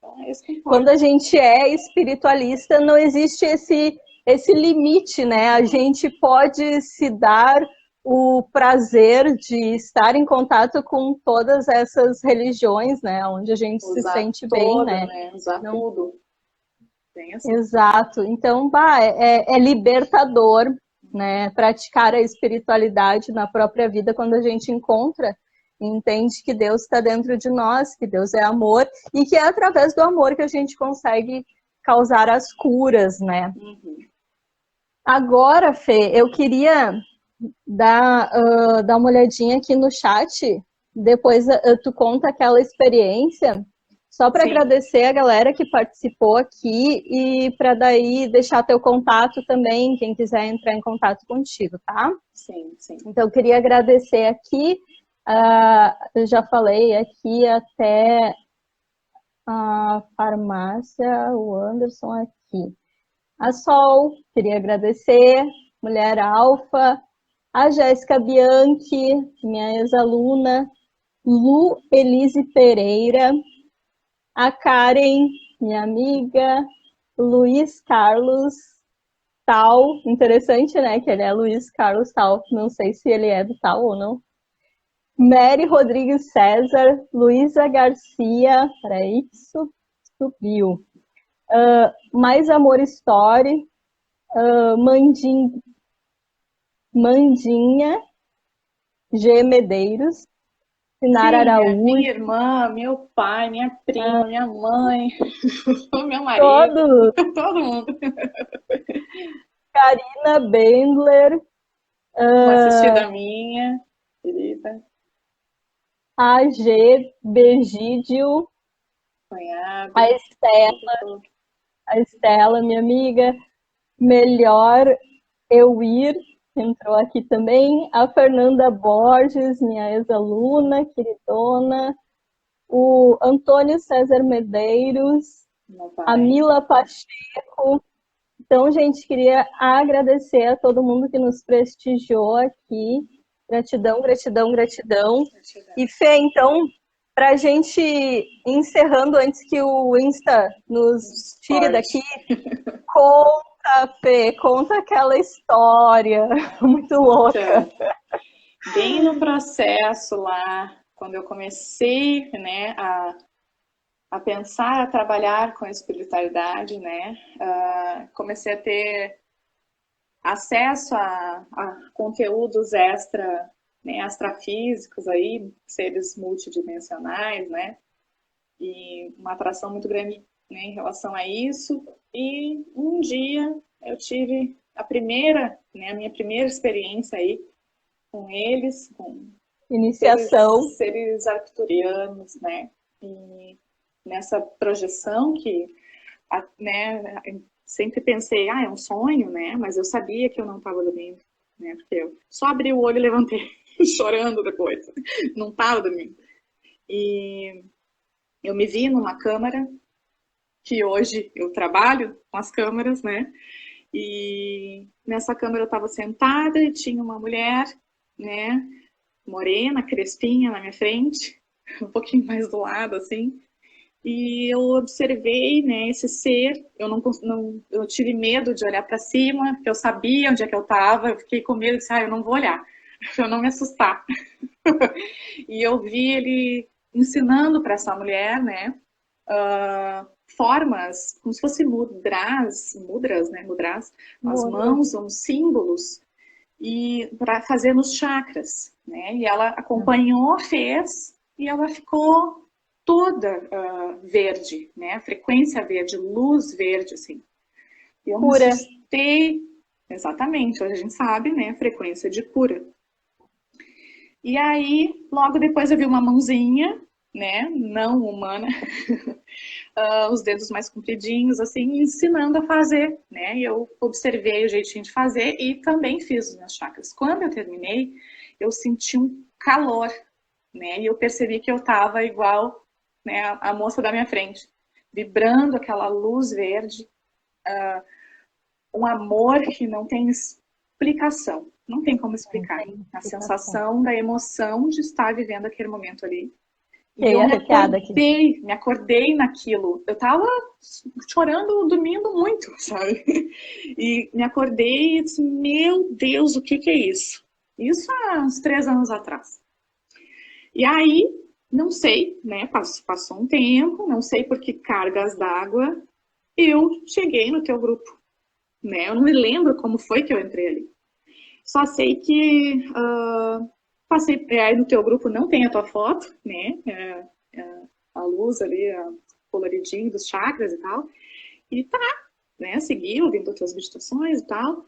Então, quando a gente é espiritualista, não existe esse limite, né? A gente pode se dar o prazer de estar em contato com todas essas religiões, né? Onde a gente se sente bem, né? Usar tudo. Assim. Exato. Então, é libertador, né? Praticar a espiritualidade na própria vida quando a gente encontra e entende que Deus está dentro de nós, que Deus é amor e que é através do amor que a gente consegue causar as curas, né? Agora, Fê, eu queria dar uma olhadinha aqui no chat, depois tu conta aquela experiência, só para agradecer a galera que participou aqui e para daí deixar teu contato também, quem quiser entrar em contato contigo, tá? Sim. Então, eu queria agradecer aqui, eu já falei aqui até a farmácia, o Anderson aqui. A Sol, queria agradecer, Mulher Alfa, a Jéssica Bianchi, minha ex-aluna, Lu Elise Pereira, a Karen, minha amiga, Luiz Carlos Tal, interessante, né, que ele é Luiz Carlos Tal, não sei se ele é do Tal ou não. Mary Rodrigues César, Luísa Garcia, peraí, subiu. Mais Amor Story, Mandinha, G. Medeiros, Sinara Sim, Araújo. minha irmã, meu pai, minha prima, minha mãe, meu marido, Todos. todo mundo. Karina Bendler, Uma assistida minha, querida, AG Begídio, cunhado, a Estela, tudo. minha amiga, Melhor Eu Ir, entrou aqui também, a Fernanda Borges, minha ex-aluna, queridona, o Antônio César Medeiros, Meu a pai. Mila Pacheco. Então, gente, queria agradecer a todo mundo que nos prestigiou aqui. Gratidão, gratidão, gratidão. E Fê, então, para a gente encerrando antes que o Insta nos tire daqui, conta, Fê, conta aquela história muito louca. Bem no processo lá, quando eu comecei, né, a pensar, a trabalhar com a espiritualidade, né, comecei a ter acesso a conteúdos extra, né, astrafísicos aí, seres multidimensionais, né, e uma atração muito grande, né, em relação a isso. E um dia eu tive a minha primeira experiência aí com eles, com Iniciação. seres arcturianos, né, e nessa projeção que, né, sempre pensei, é um sonho, né, mas eu sabia que eu não estava dormindo, né, porque eu só abri o olho e levantei, chorando depois, não estava dormindo. E eu me vi numa câmara, que hoje eu trabalho com as câmaras, né, e nessa câmara eu estava sentada e tinha uma mulher, né, morena, crespinha na minha frente, um pouquinho mais do lado, assim, e eu observei, né, esse ser. Eu tive medo de olhar para cima, porque eu sabia onde é que eu estava. Eu fiquei com medo, disse, eu não vou olhar, para eu não me assustar. E eu vi ele ensinando para essa mulher, né, formas, como se fossem mudras, né, mudras, as mãos, são símbolos, e para fazer nos chakras, né? E ela acompanhou, fez, e ela ficou toda verde, né? Frequência verde, luz verde, assim. E eu me assustei, exatamente, hoje a gente sabe, né? Frequência de cura. E aí, logo depois eu vi uma mãozinha, né? Não humana, os dedos mais compridinhos, assim, ensinando a fazer, né? E eu observei o jeitinho de fazer e também fiz os meus chakras. Quando eu terminei, eu senti um calor, né? E eu percebi que eu estava igual, né, a moça da minha frente, vibrando aquela luz verde, um amor que não tem explicação, não tem como explicar. A sensação da emoção de estar vivendo aquele momento ali. E eu me acordei naquilo. Eu tava chorando, dormindo muito, sabe? E me acordei e disse, meu Deus, o que é isso? Isso há uns 3 anos atrás. E aí, não sei, né? Passou um tempo, não sei por que cargas d'água, eu cheguei no teu grupo, né? Eu não me lembro como foi que eu entrei ali. Só sei que passei, aí no teu grupo não tem a tua foto, né? A luz ali, coloridinho dos chakras e tal. E tá, né? Segui ouvindo as tuas meditações e tal.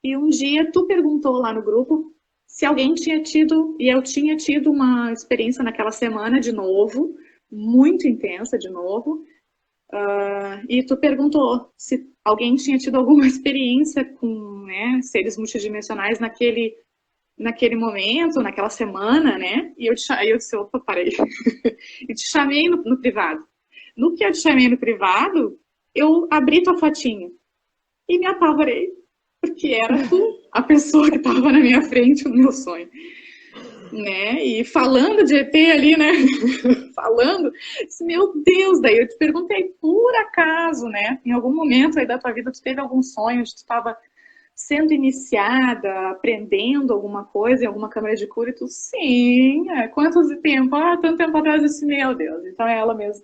E um dia tu perguntou lá no grupo se alguém tinha tido, e eu tinha tido uma experiência naquela semana de novo, muito intensa de novo. E tu perguntou se alguém tinha tido alguma experiência com, né, seres multidimensionais naquele momento, naquela semana, né? E eu disse, opa, parei. E te chamei no privado. No que eu te chamei no privado, eu abri tua fotinha e me apavorei, porque era tu, a pessoa que estava na minha frente no meu sonho. Né? E falando de ET ali, né? Falando, disse, meu Deus, daí eu te perguntei, por acaso, né? Em algum momento aí da tua vida, tu teve algum sonho de tu estava sendo iniciada, aprendendo alguma coisa em alguma câmara de cura? E tu, sim, quanto tempo? Tanto tempo atrás, eu disse, meu Deus, então é ela mesmo.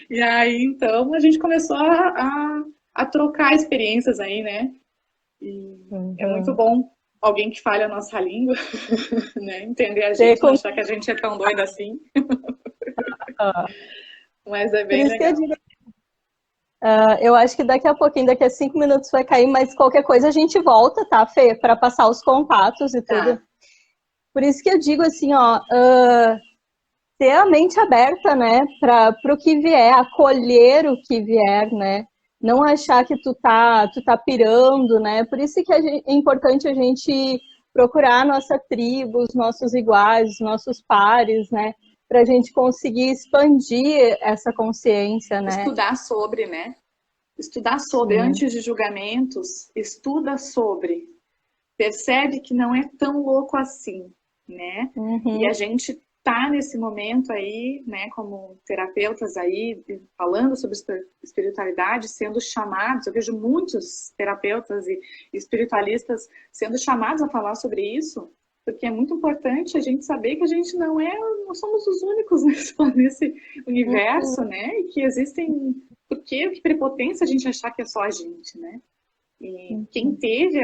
E aí, então, a gente começou a trocar experiências aí, né? E é muito bom alguém que fale a nossa língua, né? Entender a gente, não achar que a gente é tão doida assim. Mas é Por bem isso que eu legal. digo, eu acho que daqui a pouquinho, daqui a 5 minutos vai cair, mas qualquer coisa a gente volta, tá, Fê? Para passar os contatos e tudo. Tá. Por isso que eu digo assim, ó, ter a mente aberta, né, para o que vier, acolher o que vier, né? Não achar que tu tá pirando, né? Por isso que é importante a gente procurar a nossa tribo, os nossos iguais, os nossos pares, né? Para a gente conseguir expandir essa consciência, né? Estudar sobre, né? Estudar sobre, Sim. antes de julgamentos, estuda sobre. Percebe que não é tão louco assim, né? E Uhum. a gente tá nesse momento aí, né, como terapeutas aí, falando sobre espiritualidade, sendo chamados, eu vejo muitos terapeutas e espiritualistas sendo chamados a falar sobre isso, porque é muito importante a gente saber que a gente não somos os únicos nesse universo, Uhum. né, e que existem, que prepotência a gente achar que é só a gente, né? E quem Uhum. teve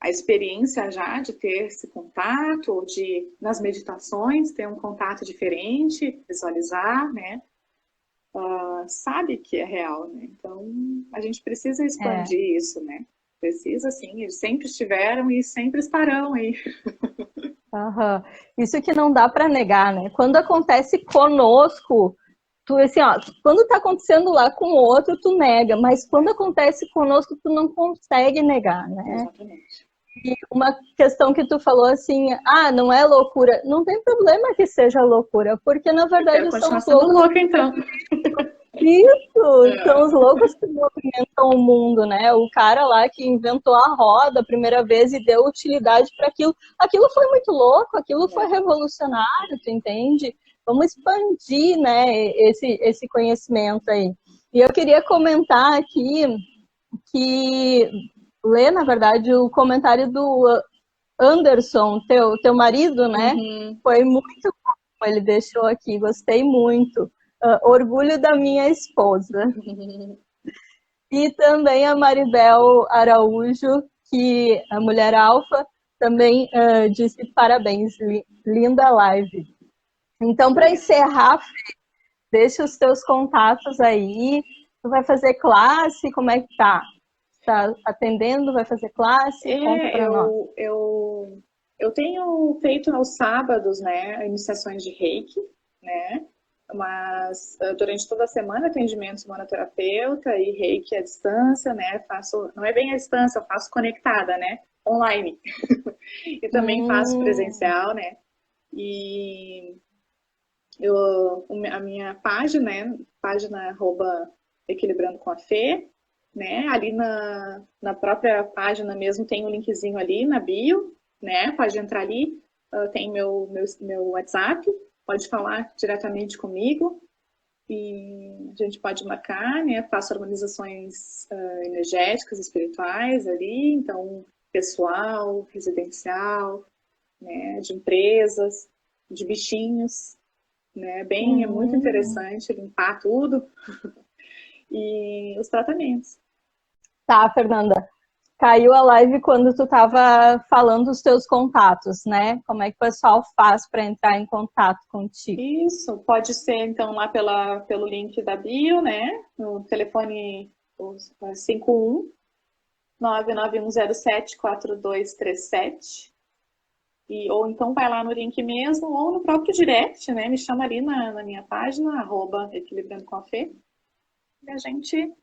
a experiência já de ter esse contato, ou de, nas meditações, ter um contato diferente, visualizar, né? Sabe que é real, né? Então, a gente precisa É. expandir isso, né? Precisa, sim, eles sempre estiveram e sempre estarão aí. Uhum. Isso que não dá para negar, né? Quando acontece conosco, tu assim, ó, quando tá acontecendo lá com o outro, tu nega, mas quando acontece conosco, tu não consegue negar, né? Exatamente. E uma questão que tu falou assim, não é loucura, não tem problema que seja loucura, porque na Eu quero verdade são continuar os sendo loucos. louca, então. Isso, são os É, loucos que movimentam o mundo, né? O cara lá que inventou a roda a primeira vez e deu utilidade para aquilo. Aquilo foi muito louco, aquilo foi é. revolucionário, tu entende? Vamos expandir, né, esse conhecimento aí. E eu queria comentar aqui que ler, na verdade, o comentário do Anderson, teu marido, né? Uhum. Foi muito bom, ele deixou aqui, gostei muito. Orgulho da minha esposa. E também a Maribel Araújo, que a Mulher Alfa, também disse parabéns, linda live. Então, para Obrigada. encerrar, deixa os teus contatos aí. Tu vai fazer classe? Como é que tá? Tá atendendo? Vai fazer classe? Conta É, para nós. eu tenho feito aos sábados, né, iniciações de reiki, né, mas durante toda a semana atendimentos monoterapeuta e reiki à distância, né, faço, não é bem à distância, eu faço conectada, né, online. E também faço Hum, presencial, né, e a minha página, né, página arroba Equilibrando com a Fê, né? Ali na própria página mesmo tem um linkzinho ali na bio, né? Pode entrar ali, tem meu WhatsApp, pode falar diretamente comigo e a gente pode marcar, né? Faço harmonizações energéticas, espirituais ali, então pessoal, residencial, né? De empresas, de bichinhos, né? É muito hum. interessante limpar tudo e os tratamentos. Tá, Fernanda. Caiu a live quando tu estava falando os teus contatos, né? Como é que o pessoal faz para entrar em contato contigo? Isso, pode ser então lá pelo link da bio, né? No telefone 51 991074237. Ou então vai lá no link mesmo, ou no próprio direct, né? Me chama ali na minha página, arroba Equilibrando com a Fê, e a gente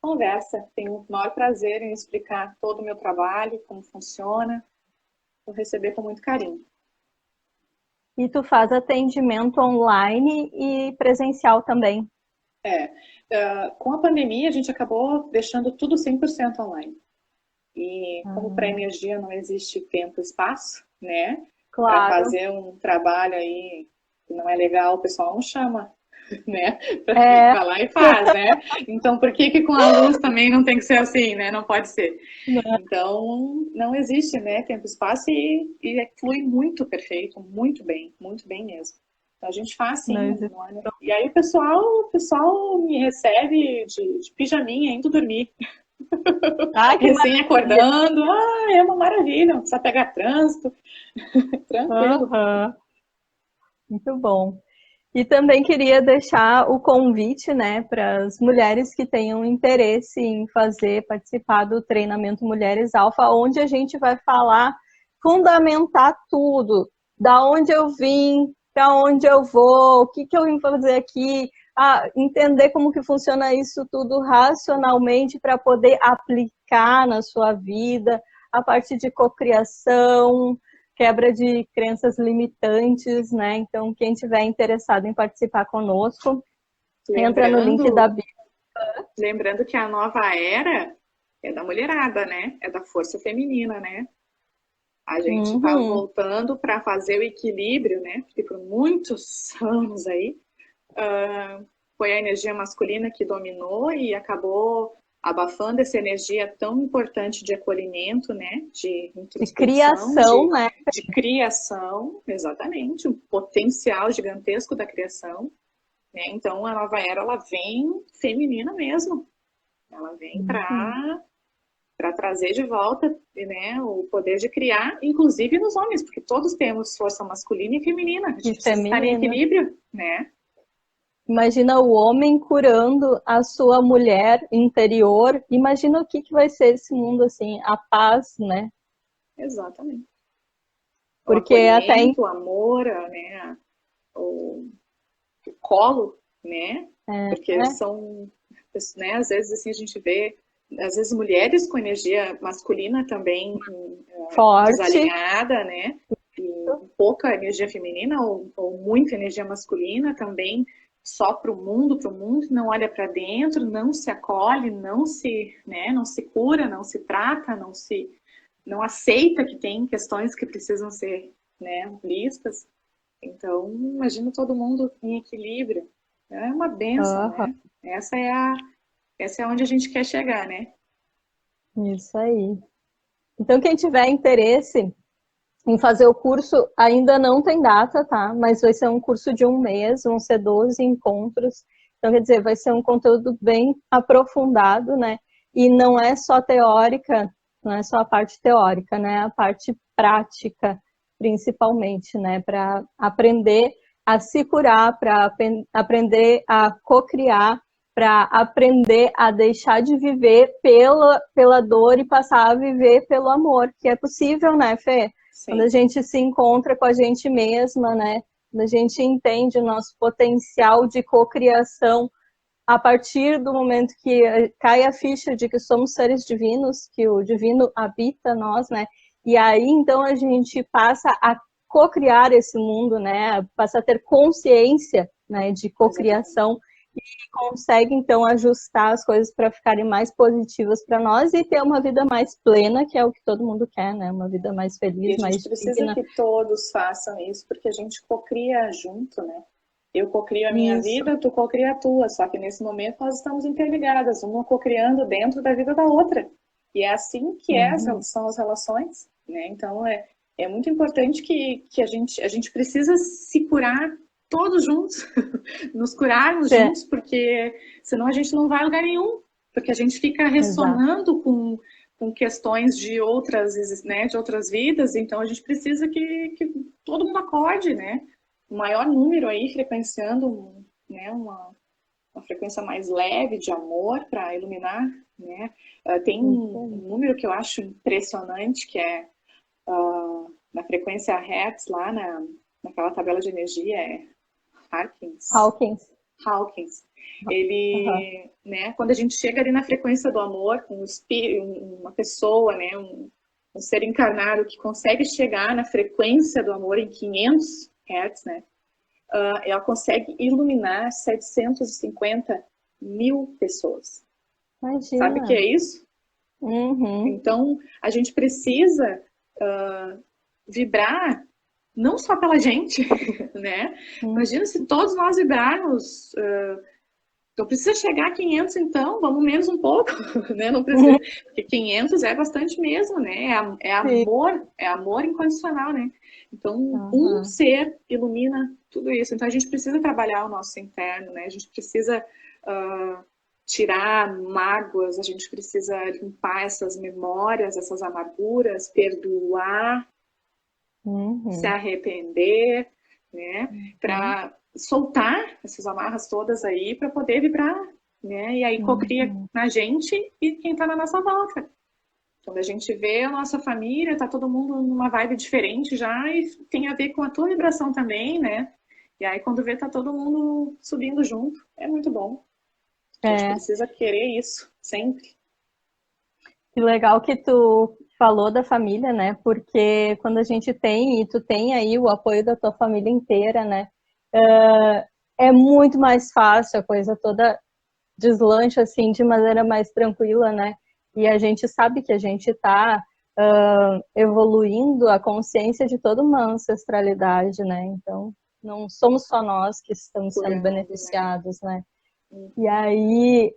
conversa. Tenho o maior prazer em explicar todo o meu trabalho, como funciona, vou receber com muito carinho. E tu faz atendimento online e presencial também. Com a pandemia, a gente acabou deixando tudo 100% online. E como para Ah, energia não existe tempo e espaço, né? Para claro. fazer um trabalho aí que não é legal, o pessoal não chama, né? É, Vai lá e faz, né? Então, por que com a luz também não tem que ser assim, né? Não pode ser. né? Então, não existe, né? Tempo e espaço e flui muito bem mesmo. Então, a gente faz sim, Não existe. e aí o pessoal me recebe de pijaminha indo dormir. Ah, que maravilha! Recém-acordando, é uma maravilha, não precisa pegar trânsito, tranquilo. Aham, muito bom. E também queria deixar o convite, né, para as mulheres que tenham interesse em fazer, participar do treinamento Mulheres Alfa, onde a gente vai falar, fundamentar tudo, da onde eu vim, para onde eu vou, o que que eu vim fazer aqui, entender como que funciona isso tudo racionalmente para poder aplicar na sua vida, a parte de cocriação, quebra de crenças limitantes, né? Então, quem tiver interessado em participar conosco, entra no link da Lembrando, bio. lembrando que a nova era é da mulherada, né? É da força feminina, né? A gente está Uhum. voltando para fazer o equilíbrio, né? Porque por muitos anos aí foi a energia masculina que dominou e acabou abafando essa energia tão importante de acolhimento, né? De De introspecção, criação, né? de criação, exatamente, um potencial gigantesco da criação, né? Então a nova era ela vem feminina mesmo, ela vem Uhum. para trazer de volta, né, o poder de criar, inclusive nos homens, porque todos temos força masculina e feminina. A E gente precisa estar em feminina. equilíbrio, né? Imagina o homem curando a sua mulher interior. Imagina o que que vai ser esse mundo assim, a paz, né? Exatamente. O Porque até acolhimento, o amor, né, o colo, né? Porque são, né, às vezes assim a gente vê, às vezes mulheres com energia masculina também forte. desalinhada, né? E pouca energia feminina ou muita energia masculina também só para o mundo, não olha para dentro, não se acolhe, não se, né, não se cura, não se trata, não aceita que tem questões que precisam ser, né, vistas. Então, imagina todo mundo em equilíbrio. É uma benção, Aham, né? Essa é onde a gente quer chegar, né? isso aí. Então, quem tiver interesse em fazer o curso, ainda não tem data, tá? Mas vai ser um curso de um mês, vão ser 12 encontros. Então, quer dizer, vai ser um conteúdo bem aprofundado, né? E não é só teórica, não é só a parte teórica, né? A parte prática, principalmente, né? Para aprender a se curar, para aprender a co-criar, para aprender a deixar de viver pela dor e passar a viver pelo amor, que é possível, né, Fê? Quando a Sim. gente se encontra com a gente mesma, né? Quando a gente entende o nosso potencial de cocriação a partir do momento que cai a ficha de que somos seres divinos, que o divino habita nós, né? E aí então a gente passa a cocriar esse mundo, né? Passa a ter consciência, né, de Exatamente. cocriação consegue então ajustar as coisas para ficarem mais positivas para nós e ter uma vida mais plena, que é o que todo mundo quer, né? Uma vida mais E feliz, a gente mais precisa digna. que todos façam isso, porque a gente cocria junto, né? Eu cocrio a minha Isso. vida, tu cocria a tua, só que nesse momento nós estamos interligadas, uma cocriando dentro da vida da outra. E é assim que Uhum. são as relações, né? Então é muito importante que a gente precisa se curar todos juntos, nos curarmos É, juntos, porque senão a gente não vai a lugar nenhum, porque a gente fica exato. ressonando com questões de outras, né, de outras vidas, então a gente precisa que todo mundo acorde, né? O maior número aí frequenciando, né, uma frequência mais leve de amor para iluminar, né? Tem Isso um aí. número que eu acho impressionante, que é na frequência Hertz, lá naquela tabela de energia, é Harkins. Hawkins. Hawkins. Uhum. Ele, né, quando a gente chega ali na frequência do amor, com um espírito, uma pessoa, né, um ser encarnado que consegue chegar na frequência do amor em 500 Hz, né, ela consegue iluminar 750 mil pessoas. Sabe o que Imagina. é isso? Uhum. Então, a gente precisa vibrar não só pela gente, né? Uhum. Imagina se todos nós vibrarmos. Então precisa chegar a 500, então, vamos menos um pouco, né? Não precisa, porque 500 é bastante mesmo, né? Sim. É amor incondicional, né? Então, um Uhum. ser ilumina tudo isso. Então, a gente precisa trabalhar o nosso interno, né? A gente precisa tirar mágoas, a gente precisa limpar essas memórias, essas amarguras, perdoar, se arrepender, né? Para soltar essas amarras todas aí, para poder vibrar, né? E aí cocria na gente e quem está na nossa volta. Quando a gente vê a nossa família, tá todo mundo numa vibe diferente já e tem a ver com a tua vibração também, né? E aí quando vê, tá todo mundo subindo junto. É muito bom. A gente precisa querer isso, sempre. Que legal que tu falou da família, né? Porque quando a gente tem, e tu tem aí o apoio da tua família inteira, né? É muito mais fácil, a coisa toda deslancha assim de maneira mais tranquila, né? E a gente sabe que a gente está evoluindo a consciência de toda uma ancestralidade, né? Então, não somos só nós que estamos sendo beneficiados, né? E aí,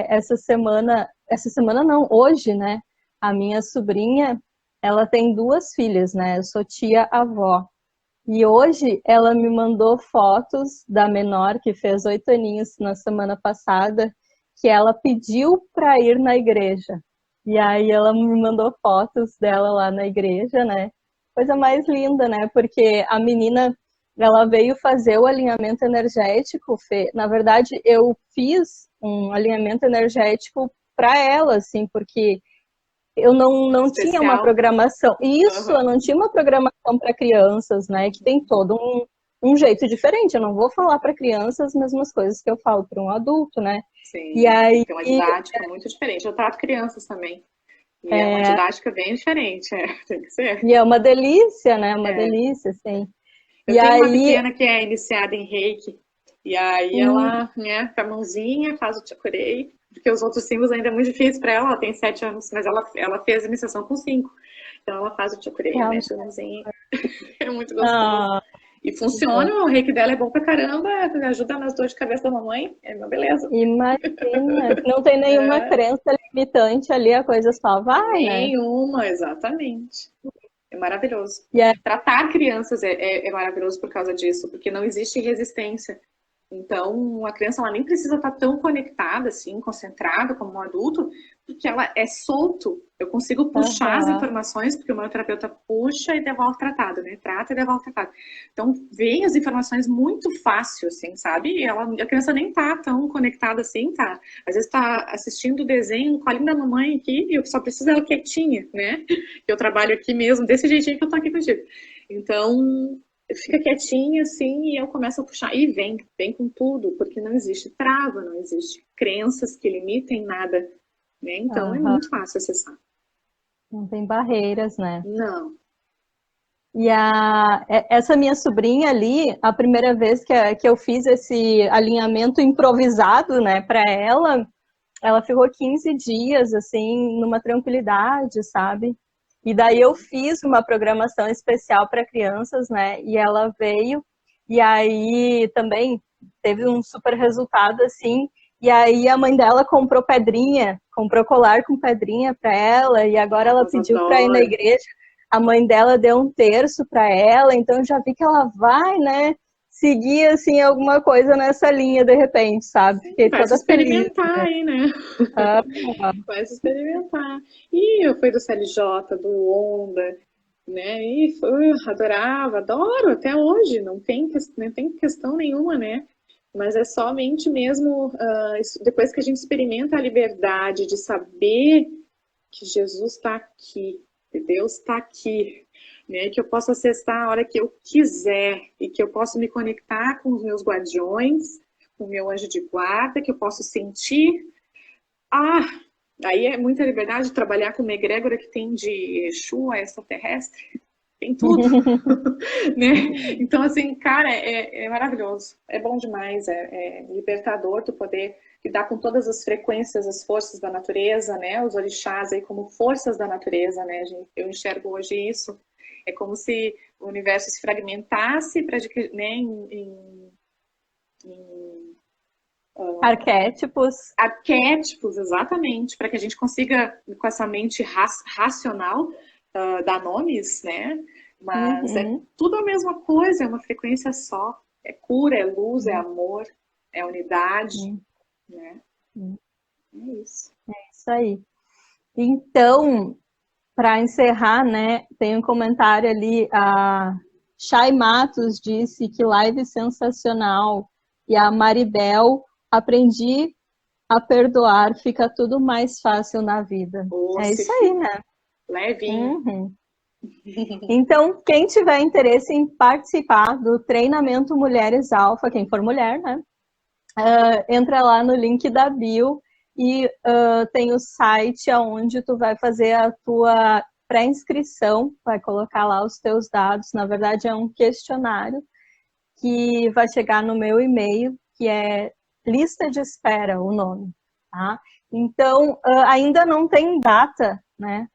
essa semana não, hoje, né? A minha sobrinha, ela tem 2 filhas, né? Eu sou tia-avó. E hoje ela me mandou fotos da menor, que fez 8 aninhos na semana passada, que ela pediu para ir na igreja. E aí ela me mandou fotos dela lá na igreja, né? Coisa mais linda, né? Porque a menina, ela veio fazer o alinhamento energético. Na verdade, eu fiz um alinhamento energético para ela, assim, porque eu não tinha uma programação. Isso, eu não tinha uma programação para crianças, né? Que tem todo um jeito diferente. Eu não vou falar para crianças as mesmas coisas que eu falo para um adulto, né? Sim, e aí, tem uma didática muito diferente. Eu trato crianças também. E é uma didática bem diferente, tem que ser. E é uma delícia, né? Uma delícia, sim. Eu tenho uma pequena que é iniciada em Reiki. E aí ela, né, com a mãozinha, faz o Chakurei, porque os outros símbolos ainda é muito difícil para ela tem 7 anos, mas ela fez a iniciação com 5. Então ela faz o Chakurei, mexe a mãozinha. É muito gostoso. E funciona, o reiki dela é bom pra caramba, ajuda nas dores de cabeça da mamãe, é uma beleza. Imagina, não tem nenhuma crença limitante ali, a coisa só vai, Nenhuma, exatamente. É maravilhoso. Tratar crianças é maravilhoso por causa disso, porque não existe resistência. Então, a criança ela nem precisa estar tão conectada, assim, concentrada como um adulto, porque ela é solto. Eu consigo puxar as informações, porque o meu terapeuta puxa e devolve tratado, né? Trata e devolve tratado. Então, vem as informações muito fácil, assim, sabe? E a criança nem tá tão conectada assim, tá? Às vezes tá assistindo o desenho com a linda mamãe aqui e eu só preciso dela quietinha, né? Eu trabalho aqui mesmo, desse jeitinho que eu tô aqui contigo. Então, fica quietinha assim e eu começo a puxar. E vem com tudo, porque não existe trava, não existe crenças que limitem nada, né? Então é muito fácil acessar. Não tem barreiras, né? Não. E essa minha sobrinha ali, a primeira vez que eu fiz esse alinhamento improvisado, né, para ela ficou 15 dias, assim, numa tranquilidade, sabe? E daí eu fiz uma programação especial para crianças, né? E ela veio, e aí também teve um super resultado, assim. E aí a mãe dela comprou pedrinha, comprou colar com pedrinha para ela, e agora ela pediu para ir na igreja. A mãe dela deu um terço para ela, então eu já vi que ela vai, né? Seguir, assim, alguma coisa nessa linha, de repente, sabe? Fiquei vai toda se experimentar feliz, aí, né? Vai se experimentar. E eu fui do CLJ, do Onda, né? E adoro até hoje, não tem questão nenhuma, né? Mas é somente mesmo depois que a gente experimenta a liberdade de saber que Jesus está aqui, que Deus está aqui, né? Que eu posso acessar a hora que eu quiser e que eu posso me conectar com os meus guardiões, com o meu anjo de guarda, que eu posso sentir. Aí é muita liberdade de trabalhar com uma egrégora que tem de Exu a extraterrestre. Tem tudo, né? Então, assim, cara, é maravilhoso. É bom demais, é libertador tu poder lidar com todas as frequências, as forças da natureza, né? Os orixás aí como forças da natureza, né? Eu enxergo hoje isso. É como se o universo se fragmentasse para, né, em arquétipos, exatamente, para que a gente consiga, com essa mente racional, dar nomes, né? Mas é tudo a mesma coisa, é uma frequência só. É cura, é luz, é amor, é unidade, né? É isso. Isso aí. Então, para encerrar, né, tem um comentário ali, a Chay Matos disse que live sensacional, e a Maribel, aprendi a perdoar, fica tudo mais fácil na vida. É isso aí, né? Levinho. Uhum. Então, quem tiver interesse em participar do treinamento Mulheres Alfa, quem for mulher, né? Entra lá no link da bio e tem o site onde tu vai fazer a tua pré-inscrição, vai colocar lá os teus dados. Na verdade, é um questionário que vai chegar no meu e-mail, que é lista de espera, o nome, tá? Então, ainda não tem data, né?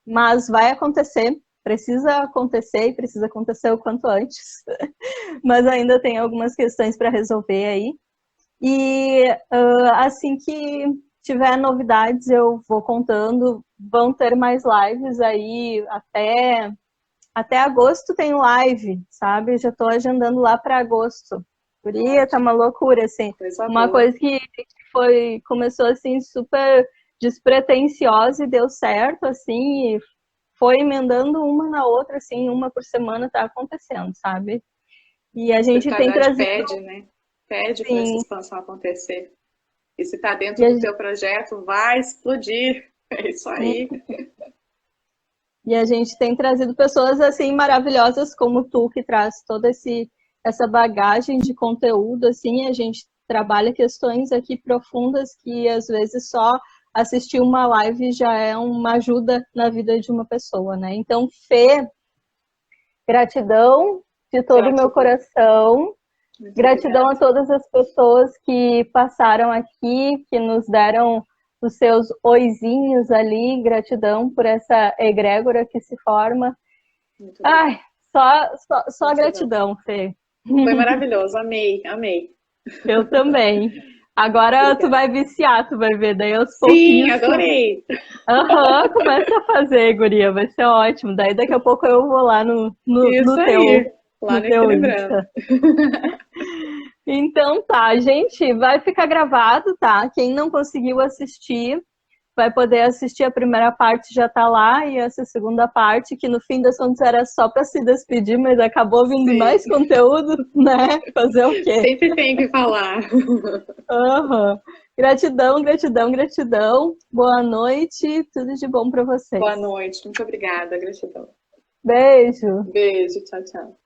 Mas vai acontecer, precisa acontecer e precisa acontecer o quanto antes. Mas ainda tem algumas questões para resolver aí. E assim que tiver novidades, eu vou contando. Vão ter mais lives aí até agosto tem live, sabe? Já estou agendando lá para agosto. Guria, tá uma loucura, assim. Uma coisa que começou assim super despretensiosa e deu certo, assim, e foi emendando uma na outra, assim, uma por semana tá acontecendo, sabe? E a gente tem trazido... pede, né? Pede para essa expansão acontecer. E se está dentro do teu projeto, vai explodir. É isso aí. E a gente tem trazido pessoas assim maravilhosas como tu, que traz toda essa bagagem de conteúdo, assim, a gente trabalha questões aqui profundas que às vezes só assistir uma live já é uma ajuda na vida de uma pessoa, né? Então, Fê, gratidão de todo o meu coração. Gratidão a todas as pessoas que passaram aqui, que nos deram os seus oizinhos ali. Gratidão por essa egrégora que se forma. Ai, só gratidão, Fê. Foi maravilhoso, amei, amei. Eu também. Agora tu vai viciar, tu vai ver, daí aos pouquinhos. Sim, adorei. Começa a fazer, guria, vai ser ótimo. Daí daqui a pouco eu vou lá no teu... Lá no teu Insta. Então tá, gente, vai ficar gravado, tá? Quem não conseguiu assistir, vai poder assistir a primeira parte, já tá lá, e essa segunda parte, que no fim das contas era só para se despedir, mas acabou vindo mais conteúdo, né? Fazer o quê? Sempre tem que falar. Gratidão, gratidão, gratidão. Boa noite, tudo de bom para vocês. Boa noite, muito obrigada, gratidão. Beijo. Beijo, tchau, tchau.